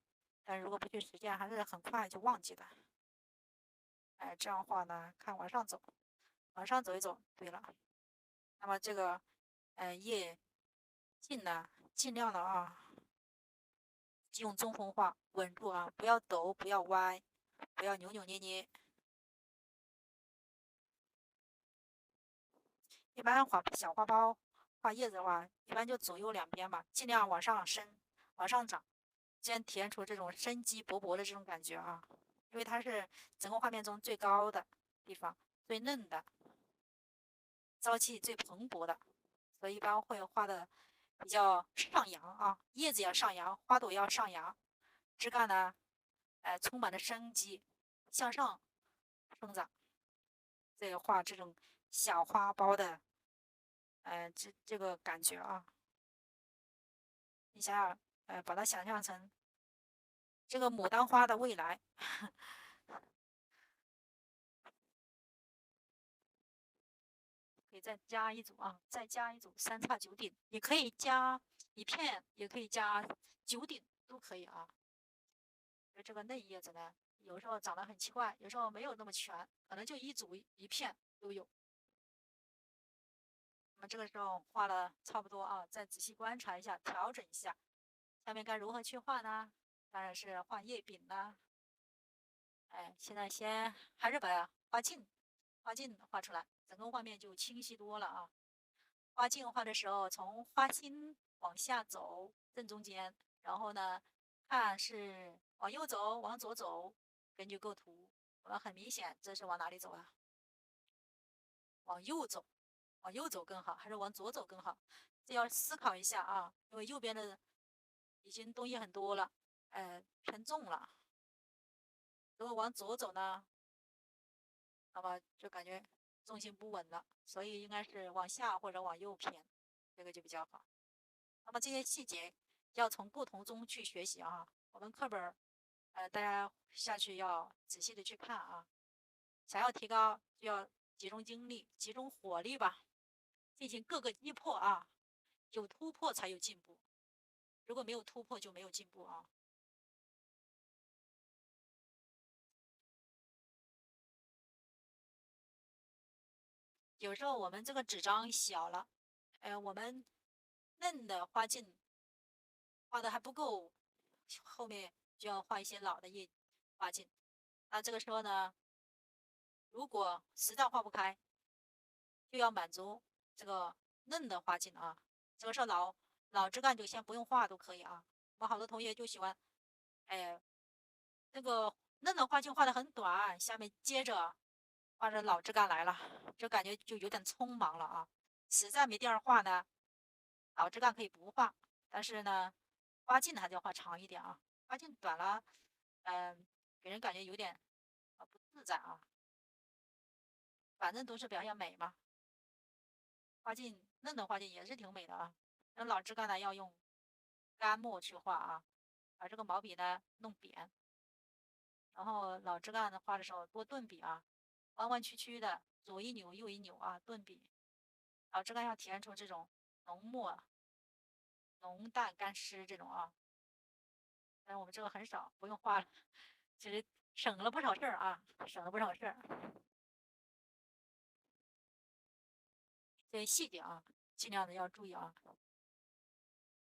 但如果不去实践，还是很快就忘记的。这样的话呢，看往上走，往上走一走。对了，那么这个叶茎呢，尽量的啊，用中锋画稳住啊，不要抖，不要歪，不要扭扭捏捏。一般画小花苞、画叶子的话，一般就左右两边嘛，尽量往上升、往上长，这样体现出这种生机勃勃的这种感觉啊。因为它是整个画面中最高的地方、最嫩的、朝气最蓬勃的，所以一般会画的比较上扬啊，叶子要上扬，花朵要上扬，枝干呢，充满了生机，向上生长。再画这种小花苞的，这个感觉啊，你想想，把它想象成这个牡丹花的未来。可以再加一组啊，再加一组三叉九顶，也可以加一片，也可以加九顶，都可以啊。这个嫩叶子呢，有时候长得很奇怪，有时候没有那么全，可能就一组一片都有。那么这个时候画了差不多啊，再仔细观察一下，调整一下，下面该如何去画呢？当然是画叶柄啦。现在先还是把花茎画出来，整个画面就清晰多了啊。花茎画的时候，从花心往下走，正中间，然后呢，看是往右走，往左走，根据构图，我们很明显这是往哪里走啊？往右走，往右走更好，还是往左走更好？这要思考一下啊，因为右边的已经东西很多了，偏重了。如果往左走呢，那么就感觉重心不稳了，所以应该是往下或者往右偏，这个就比较好。那么这些细节要从不同中去学习啊。我们课本大家下去要仔细的去看啊。想要提高，就要集中精力、集中火力吧，进行各个击破啊。有突破才有进步，如果没有突破就没有进步啊。有时候我们这个纸张小了，我们嫩的花茎画的还不够，后面就要画一些老的花茎。那这个时候呢，如果实在画不开，就要满足这个嫩的花茎啊。这个时候老枝干就先不用画都可以啊。我好多同学就喜欢，哎，那个嫩的花茎画的很短，下面接着画着老枝干来了，就感觉就有点匆忙了啊。实在没地儿画呢，老枝干可以不画，但是呢，花茎还是要画长一点啊。花茎短了，给人感觉有点不自在啊。反正都是表现美嘛。花茎嫩的花茎也是挺美的啊。那老枝干呢，要用干墨去画啊，把这个毛笔呢弄扁，然后老枝干的画的时候多顿笔啊，弯弯曲曲的，左一扭右一扭啊，顿笔。老枝干要体现出这种浓墨、浓淡干湿这种啊。但是我们这个很少，不用画了，其实省了不少事儿啊，省了不少事儿。这些细节啊，尽量的要注意啊。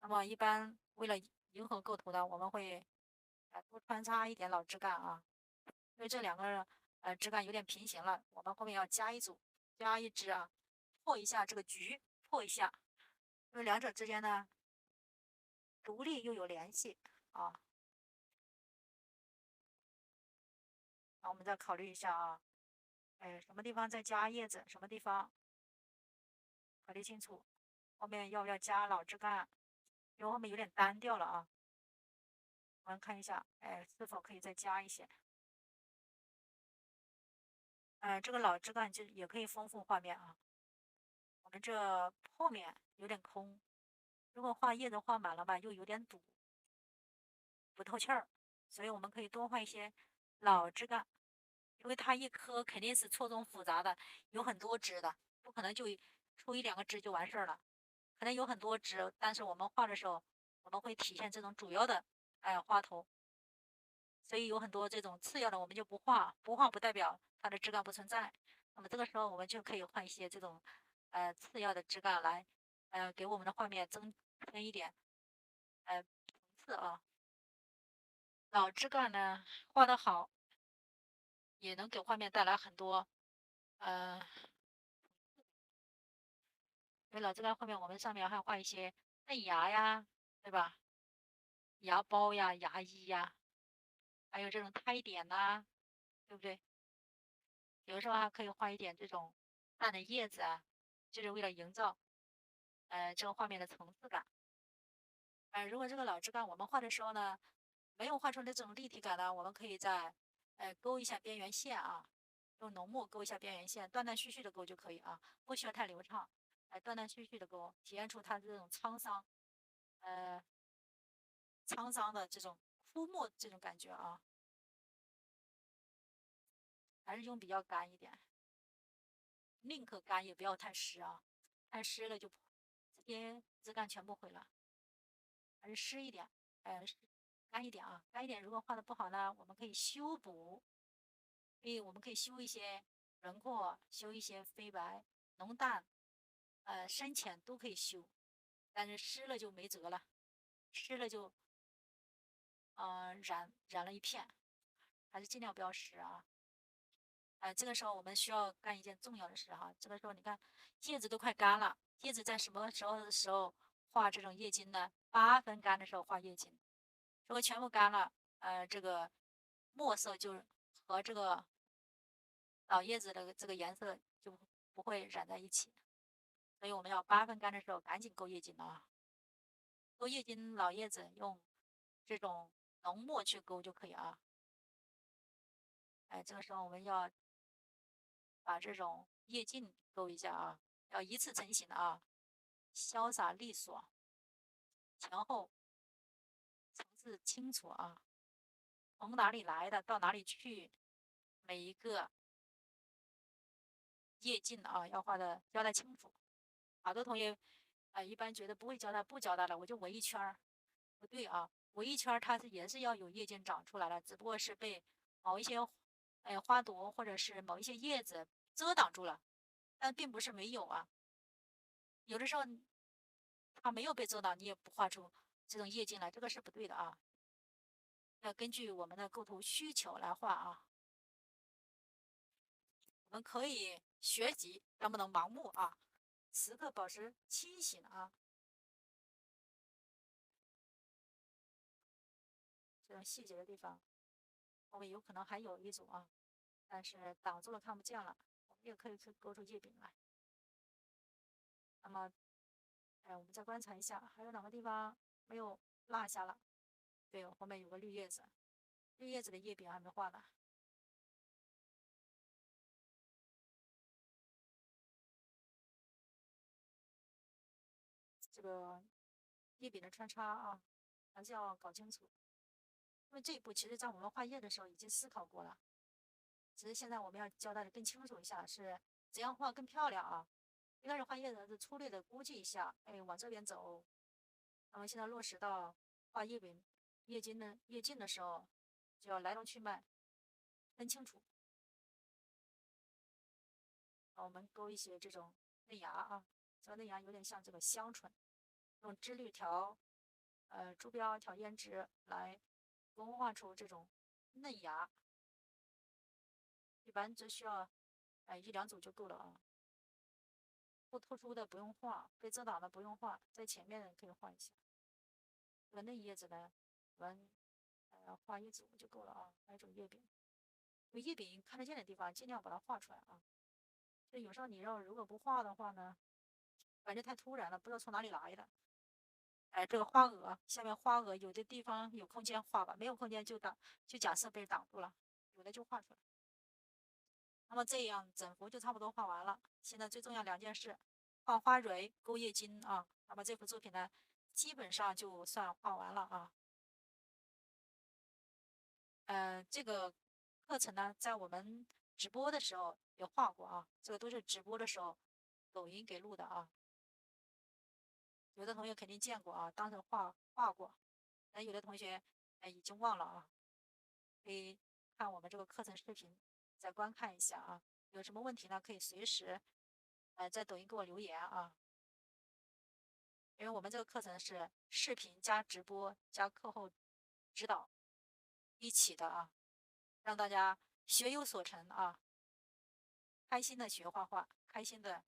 那么一般为了迎合构图呢，我们会多穿插一点老枝干啊，因为这两个枝干有点平行了，我们后面要加一组，加一支啊，破一下这个局，破一下，因为两者之间呢独立又有联系啊。那我们再考虑一下啊，什么地方再加叶子，什么地方考虑清楚，后面要不要加老枝干，因为后面有点单调了啊。我们看一下，是否可以再加一些。这个老枝干就也可以丰富画面啊。我们这后面有点空，如果画叶子画满了吧，又有点堵，不透气儿，所以我们可以多画一些老枝干，因为它一棵肯定是错综复杂的，有很多枝的，不可能就出一两个枝就完事儿了，可能有很多枝，但是我们画的时候，我们会体现这种主要的花头，所以有很多这种次要的我们就不画，不画不代表它的枝干不存在。那么这个时候我们就可以换一些这种次要的枝干来给我们的画面增添一点层次啊。老枝干呢画得好，也能给画面带来很多呃，因为老枝干后面我们上面还画一些嫩芽呀，对吧？芽苞呀、芽衣呀，还有这种胎点呐、对不对？有时候还可以画一点这种淡的叶子啊，就是为了营造这个画面的层次感。如果这个老枝干我们画的时候呢，没有画出那种立体感呢，我们可以再勾一下边缘线啊，用浓墨勾一下边缘线，断断续续的勾就可以啊，不需要太流畅，断断续续的勾，体现出它这种呃沧桑的这种枯木这种感觉啊，还是用比较干一点，宁可干也不要太湿啊，太湿了就直接枝干全部毁了，还是湿一点，干一点啊，干一点。如果画的不好呢，我们可以修补，我们可以修一些轮廓，修一些飞白、浓淡，深浅都可以修，但是湿了就没辙了，湿了就染了一片，还是尽量不要湿啊。这个时候我们需要干一件重要的事哈。这个时候你看叶子都快干了，叶子在什么时候画这种叶筋呢？8分干的时候画叶筋。如果全部干了，这个墨色就和这个老叶子的这个颜色就不会染在一起。所以我们要8分干的时候赶紧勾叶筋啊，勾叶筋老叶子用这种浓墨去勾就可以啊。这个时候我们要把这种叶劲勾一下啊，要一次成型的啊，潇洒利索，前后层次清楚啊，从哪里来的到哪里去，每一个叶劲啊要画的交代清楚。好多同学一般觉得不会交代，不交代了，我就围一圈儿，不对啊，围一圈儿它也是要有叶劲长出来了，只不过是被某一些花朵或者是某一些叶子遮挡住了，但并不是没有啊。有的时候它没有被遮挡，你也不画出这种叶劲来，这个是不对的啊。要根据我们的构图需求来画啊。我们可以学习，但不能盲目啊，时刻保持清醒啊。这种细节的地方，后面有可能还有一组啊，但是挡住了看不见了，我们也可以去勾出叶柄来。那么，我们再观察一下，还有哪个地方没有落下了？对，后面有个绿叶子，绿叶子的叶柄还没画呢。这个叶柄的穿插啊，还是要搞清楚。因为这一步其实在我们画叶的时候已经思考过了，只是现在我们要教大家更清楚一下是怎样画更漂亮啊。一开始画叶子是粗略的估计一下，哎，往这边走。那么现在落实到画叶柄、叶茎的时候，就要来龙去脉分清楚。我们勾一些这种嫩芽啊，这个嫩芽有点像这个香椿，用织绿条、珠标调胭脂来勾画出这种嫩芽。一般只需要1-2组就够了啊。不突出的不用画，被遮挡的不用画，在前面可以画一下。这个嫩叶子呢，我们画1组就够了啊。还有一种叶柄，叶柄看得见的地方尽量把它画出来啊。就有时候你如果不画的话呢，感觉太突然了，不知道从哪里来的。这个花蛾下面花蛾有的地方有空间画吧，没有空间就假设被挡住了，有的就画出来。那么这样整幅就差不多画完了。现在最重要2件事，画花蕊、勾叶茎啊。那么这幅作品呢，基本上就算画完了啊。这个课程呢，在我们直播的时候也画过啊，这个都是直播的时候抖音给录的啊。有的同学肯定见过啊，当时画过，但有的同学已经忘了啊。可以看我们这个课程视频，再观看一下啊。有什么问题呢，可以随时在抖音给我留言啊。因为我们这个课程是视频加直播加课后指导一起的啊，让大家学有所成啊，开心的学画画，开心的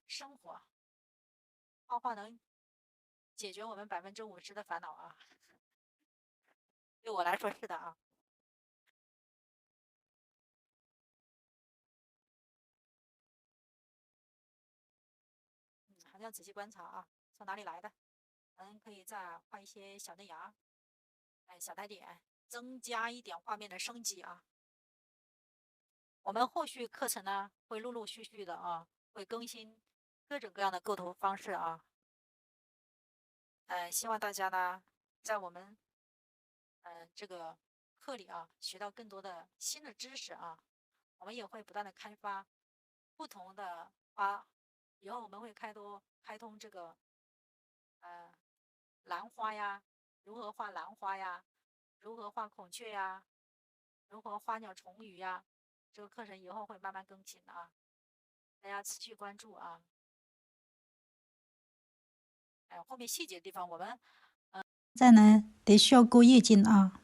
生活。画画能解决我们50%的烦恼啊，对我来说是的啊。还是要仔细观察啊，从哪里来的？可以再画一些小嫩芽，小带点，增加一点画面的生机啊。我们后续课程呢，会陆陆续续的啊，会更新各种各样的构图方式啊。希望大家呢，在我们这个课里啊，学到更多的新的知识啊。我们也会不断的开发不同的花，以后我们会开通这个兰花呀，如何画兰花呀，如何画孔雀呀，如何花鸟虫鱼呀，这个课程以后会慢慢更新的啊，大家持续关注啊。后面细节的地方我们再呢得需要勾叶茎啊，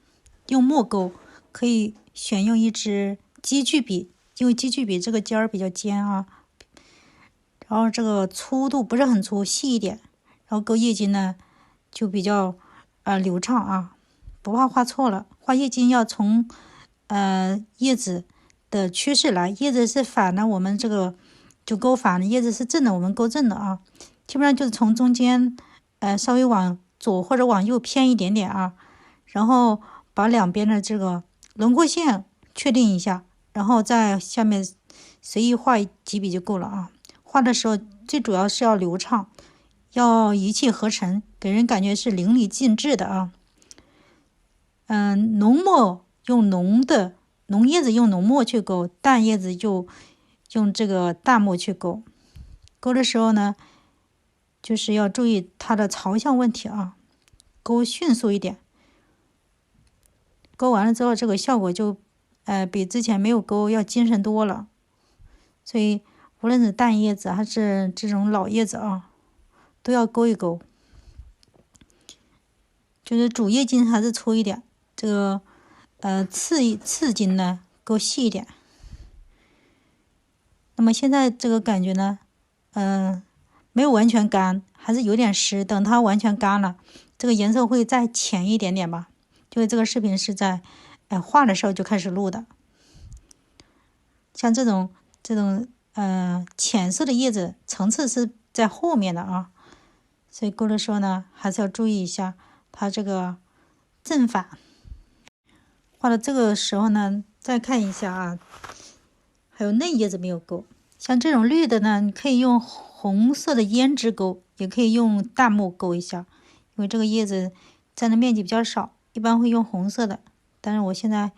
用墨勾，可以选用一支积聚笔，因为积聚笔这个尖儿比较尖啊，然后这个粗度不是很粗，细一点，然后勾叶茎呢就比较流畅啊，不怕画错了。画叶茎要从叶子的趋势来，叶子是反的，我们这个就勾反的；叶子是正的，我们勾正的啊。基本上就是从中间稍微往左或者往右偏一点点啊，然后把两边的这个轮廓线确定一下，然后在下面随意画几笔就够了啊。画的时候最主要是要流畅，要一气呵成，给人感觉是淋漓尽致的啊。浓墨用浓叶子用浓墨去勾，淡叶子就用这个淡墨去勾。勾的时候呢，就是要注意它的朝向问题啊，勾迅速一点。勾完了之后，这个效果就比之前没有勾要精神多了。所以无论是淡叶子还是这种老叶子啊，都要勾一勾。就是主叶茎还是粗一点，这个次茎呢勾细一点。那么现在这个感觉呢，没有完全干，还是有点湿。等它完全干了，这个颜色会再浅一点点吧。因为这个视频是在画的时候就开始录的。像这种浅色的叶子层次是在后面的啊，所以勾的时候呢，还是要注意一下它这个正反。画到这个时候呢，再看一下啊，还有嫩叶子没有勾。像这种绿的呢，你可以用红色的胭脂勾，也可以用淡墨勾一下，因为这个叶子占的面积比较少，一般会用红色的，但是我现在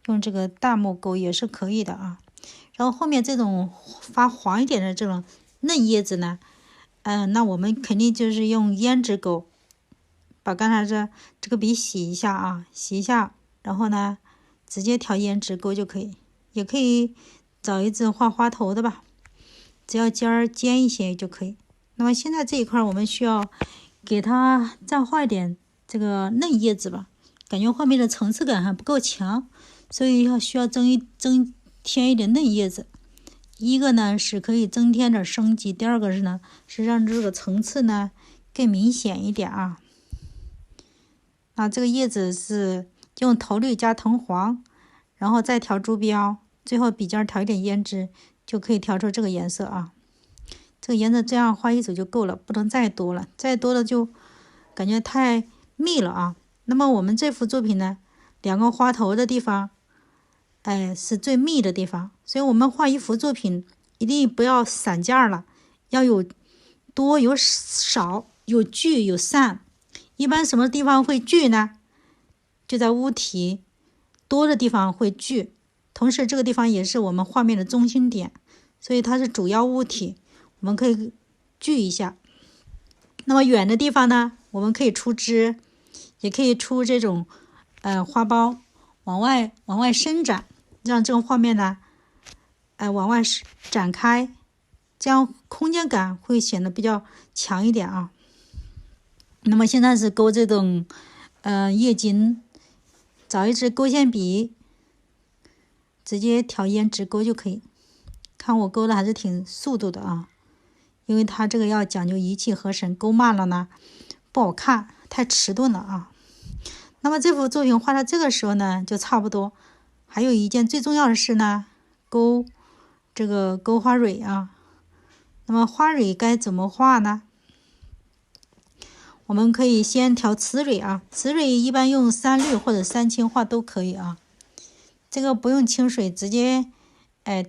用这个大木勾也是可以的啊。然后后面这种发黄一点的这种嫩叶子呢，那我们肯定就是用胭脂勾，把刚才这个笔洗一下啊，洗一下，然后呢直接调胭脂勾就可以，也可以找一支画花头的吧，只要尖儿尖一些就可以。那么现在这一块我们需要给它再画一点这个嫩叶子吧，感觉画面的层次感还不够强，所以需要增添一点嫩叶子。一个呢是可以增添点生机，第二个是呢是让这个层次呢更明显一点啊。那这个叶子是用头绿加藤黄，然后再调朱标，最后笔尖调一点胭脂，就可以调出这个颜色啊。这个颜色这样画一组就够了，不能再多了，再多了就感觉太密了啊。那么我们这幅作品呢，两个花头的地方，是最密的地方，所以我们画一幅作品一定不要散件了，要有多有少，有聚有散。一般什么地方会聚呢？就在物体多的地方会聚，同时这个地方也是我们画面的中心点，所以它是主要物体，我们可以聚一下。那么远的地方呢，我们可以出枝，也可以出这种花苞往外伸展，让这个画面呢往外展开，这样空间感会显得比较强一点啊。那么现在是勾这种叶茎，找一支勾线笔，直接调胭脂勾就可以。看我勾的还是挺速度的啊，因为它这个要讲究一气呵成，勾慢了呢不好看，太迟钝了啊。那么这幅作品画到这个时候呢就差不多。还有一件最重要的是呢，勾花蕊啊。那么花蕊该怎么画呢？我们可以先调瓷蕊啊，瓷蕊一般用3绿或者3青画都可以啊。这个不用清水，直接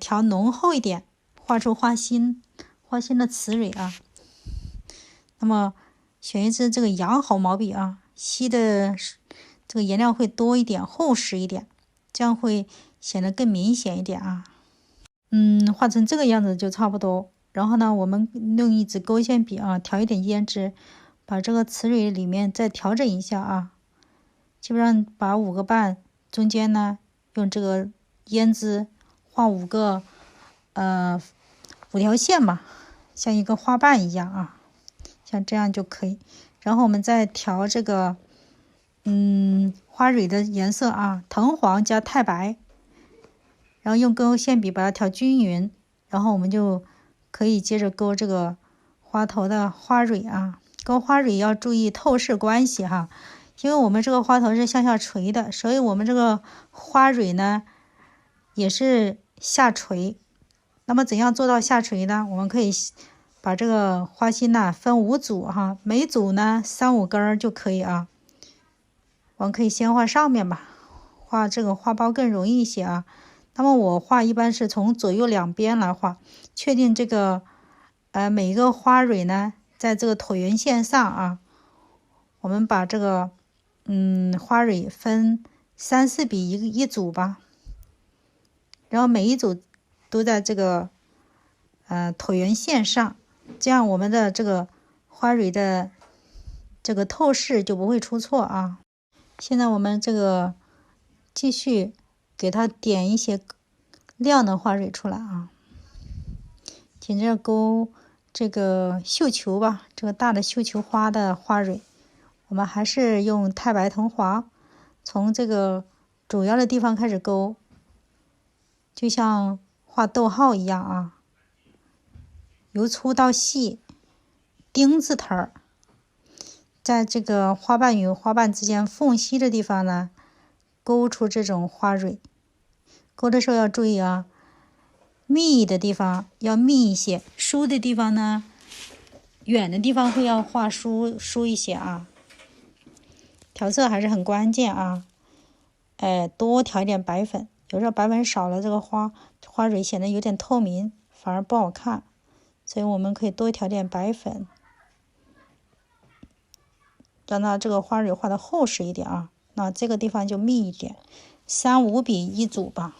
调浓厚一点，画出花心的瓷蕊啊。那么选一支这个羊毫毛笔啊，吸的这个颜料会多一点，厚实一点，这样会显得更明显一点啊。画成这个样子就差不多。然后呢，我们用一支勾线笔啊，调一点胭脂，把这个瓷蕊里面再调整一下啊。基本上把5个瓣中间呢，用这个胭脂画5条线吧，像一个花瓣一样啊，像这样就可以。然后我们再调这个花蕊的颜色啊，藤黄加太白，然后用勾线笔把它调均匀，然后我们就可以接着勾这个花头的花蕊啊。勾花蕊要注意透视关系哈，因为我们这个花头是向下垂的，所以我们这个花蕊呢也是下垂。那么怎样做到下垂呢？我们可以把这个花心呢分5组哈，每组呢3、5根就可以啊。我们可以先画上面吧，画这个花苞更容易一些啊。那么我画一般是从左右两边来画，确定这个每一个花蕊呢在这个椭圆线上啊。我们把这个花蕊分3、4笔一组吧，然后每一组都在这个椭圆线上，这样我们的这个花蕊的这个透视就不会出错啊。现在我们这个继续给它点一些亮的花蕊出来啊，紧接着勾这个绣球吧，这个大的绣球花的花蕊，我们还是用太白藤黄，从这个主要的地方开始勾，就像画逗号一样啊，由粗到细，丁字头儿，在这个花瓣与花瓣之间缝隙的地方呢，勾出这种花蕊。勾的时候要注意啊，密的地方要密一些，疏的地方呢，远的地方会要画疏一些啊。调色还是很关键啊，多调一点白粉，有时候白粉少了，这个花蕊显得有点透明，反而不好看，所以我们可以多调点白粉。让它这个花蕊画的厚实一点啊。那这个地方就密一点，3-5笔一组吧。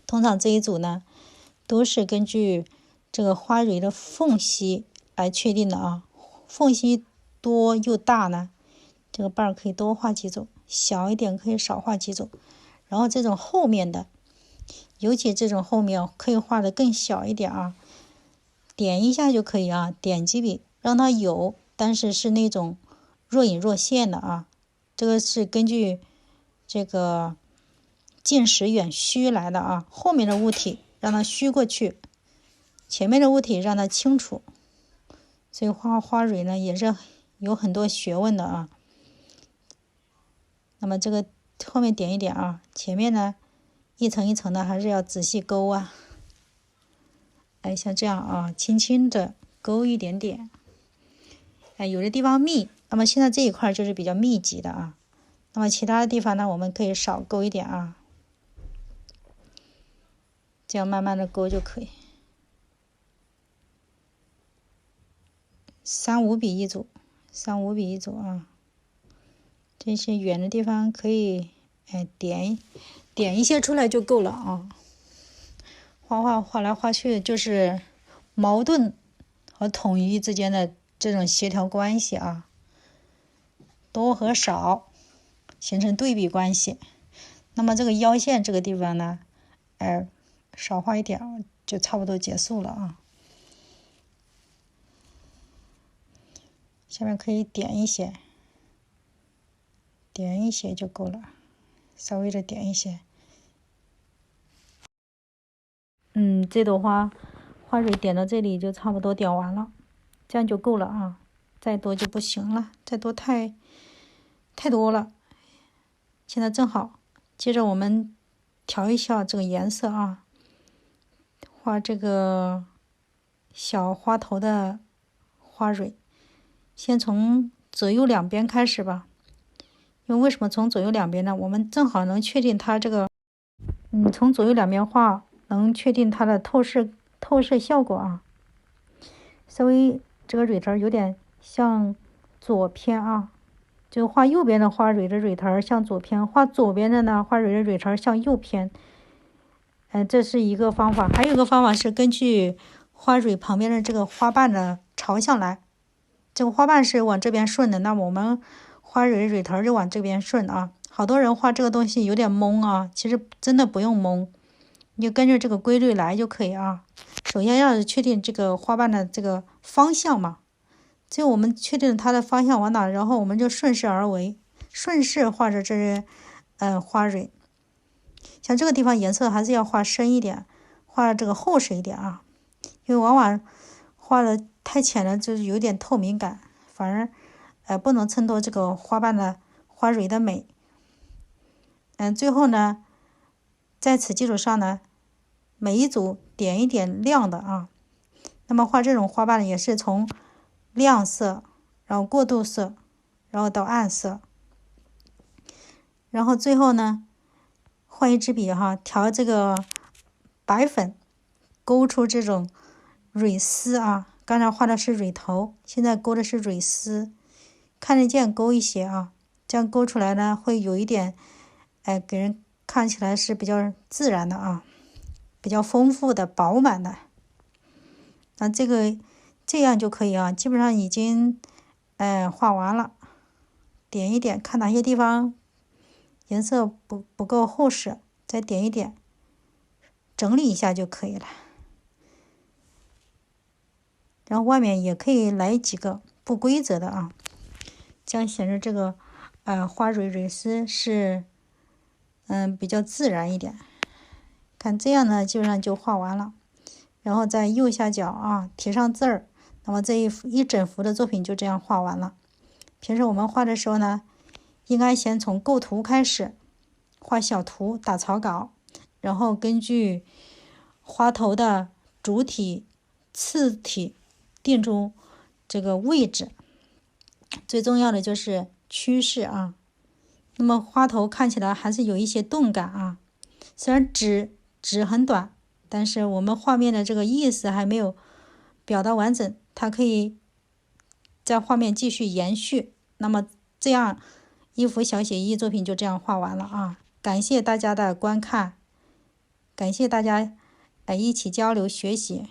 通常这一组呢，都是根据这个花蕊的缝隙来确定的啊。缝隙多又大呢，这个瓣儿可以多画几组，小一点可以少画几组。然后这种后面的，尤其这种后面可以画的更小一点啊，点一下就可以啊，点几笔让它有，但是是那种若隐若现的啊。这个是根据这个近实远虚来的啊，后面的物体让它虚过去，前面的物体让它清楚。所以画花蕊呢也是有很多学问的啊。那么这个后面点一点啊，前面呢一层一层的还是要仔细勾啊。哎，像这样啊，轻轻的勾一点点。哎，有的地方密，那么现在这一块就是比较密集的啊。那么其他的地方呢，我们可以少勾一点啊，这样慢慢的勾就可以。3-5笔一组，3-5笔一组啊。这些远的地方可以点一些出来就够了啊。画来画去就是矛盾和统一之间的这种协调关系啊，多和少形成对比关系。那么这个腰线这个地方呢，少画一点就差不多结束了啊。下面可以点一些就够了，稍微的点一些。这朵花蕊点到这里就差不多点完了，这样就够了啊，再多就不行了，再多太多了。现在正好，接着我们调一下这个颜色啊，画这个小花头的花蕊，先从左右两边开始吧。因为什么从左右两边呢？我们正好能确定它这个，从左右两边画能确定它的透视效果啊。稍微这个蕊头有点向左偏啊，就画右边的花蕊的蕊头向左偏，画左边的呢花蕊的蕊头向右偏。这是一个方法，还有一个方法是根据花蕊旁边的这个花瓣的朝向来。这个花瓣是往这边顺的，那我们花蕊蕊头就往这边顺啊。好多人画这个东西有点懵啊，其实真的不用懵，你就跟着这个规律来就可以啊。首先要确定这个花瓣的这个方向嘛，只有我们确定它的方向往哪，然后我们就顺势而为，顺势画着这些花蕊。像这个地方颜色还是要画深一点，画这个厚实一点啊，因为往往画的太浅了就是有点透明感，反而不能衬托这个花瓣的花蕊的美。最后呢，在此基础上呢，每一组点一点亮的啊。那么画这种花瓣也是从亮色，然后过渡色，然后到暗色，然后最后呢，换一支笔哈，调这个白粉，勾出这种蕊丝啊。刚才画的是蕊头，现在勾的是蕊丝，看得见勾一些啊，这样勾出来呢，会有一点，给人看起来是比较自然的啊，比较丰富的、饱满的。那这样就可以啊，基本上已经画完了，点一点，看哪些地方颜色不够厚实，再点一点，整理一下就可以了。然后外面也可以来几个不规则的啊，这样显示这个花蕊丝是比较自然一点。看这样呢，基本上就画完了。然后在右下角啊贴上字儿，那么这一整幅的作品就这样画完了。平时我们画的时候呢，应该先从构图开始，画小图打草稿，然后根据花头的主体、次体定出这个位置。最重要的就是趋势啊。那么花头看起来还是有一些动感啊，虽然纸很短，但是我们画面的这个意思还没有表达完整，它可以这画面继续延续。那么这样一幅小写意作品就这样画完了啊！感谢大家的观看，感谢大家一起交流学习。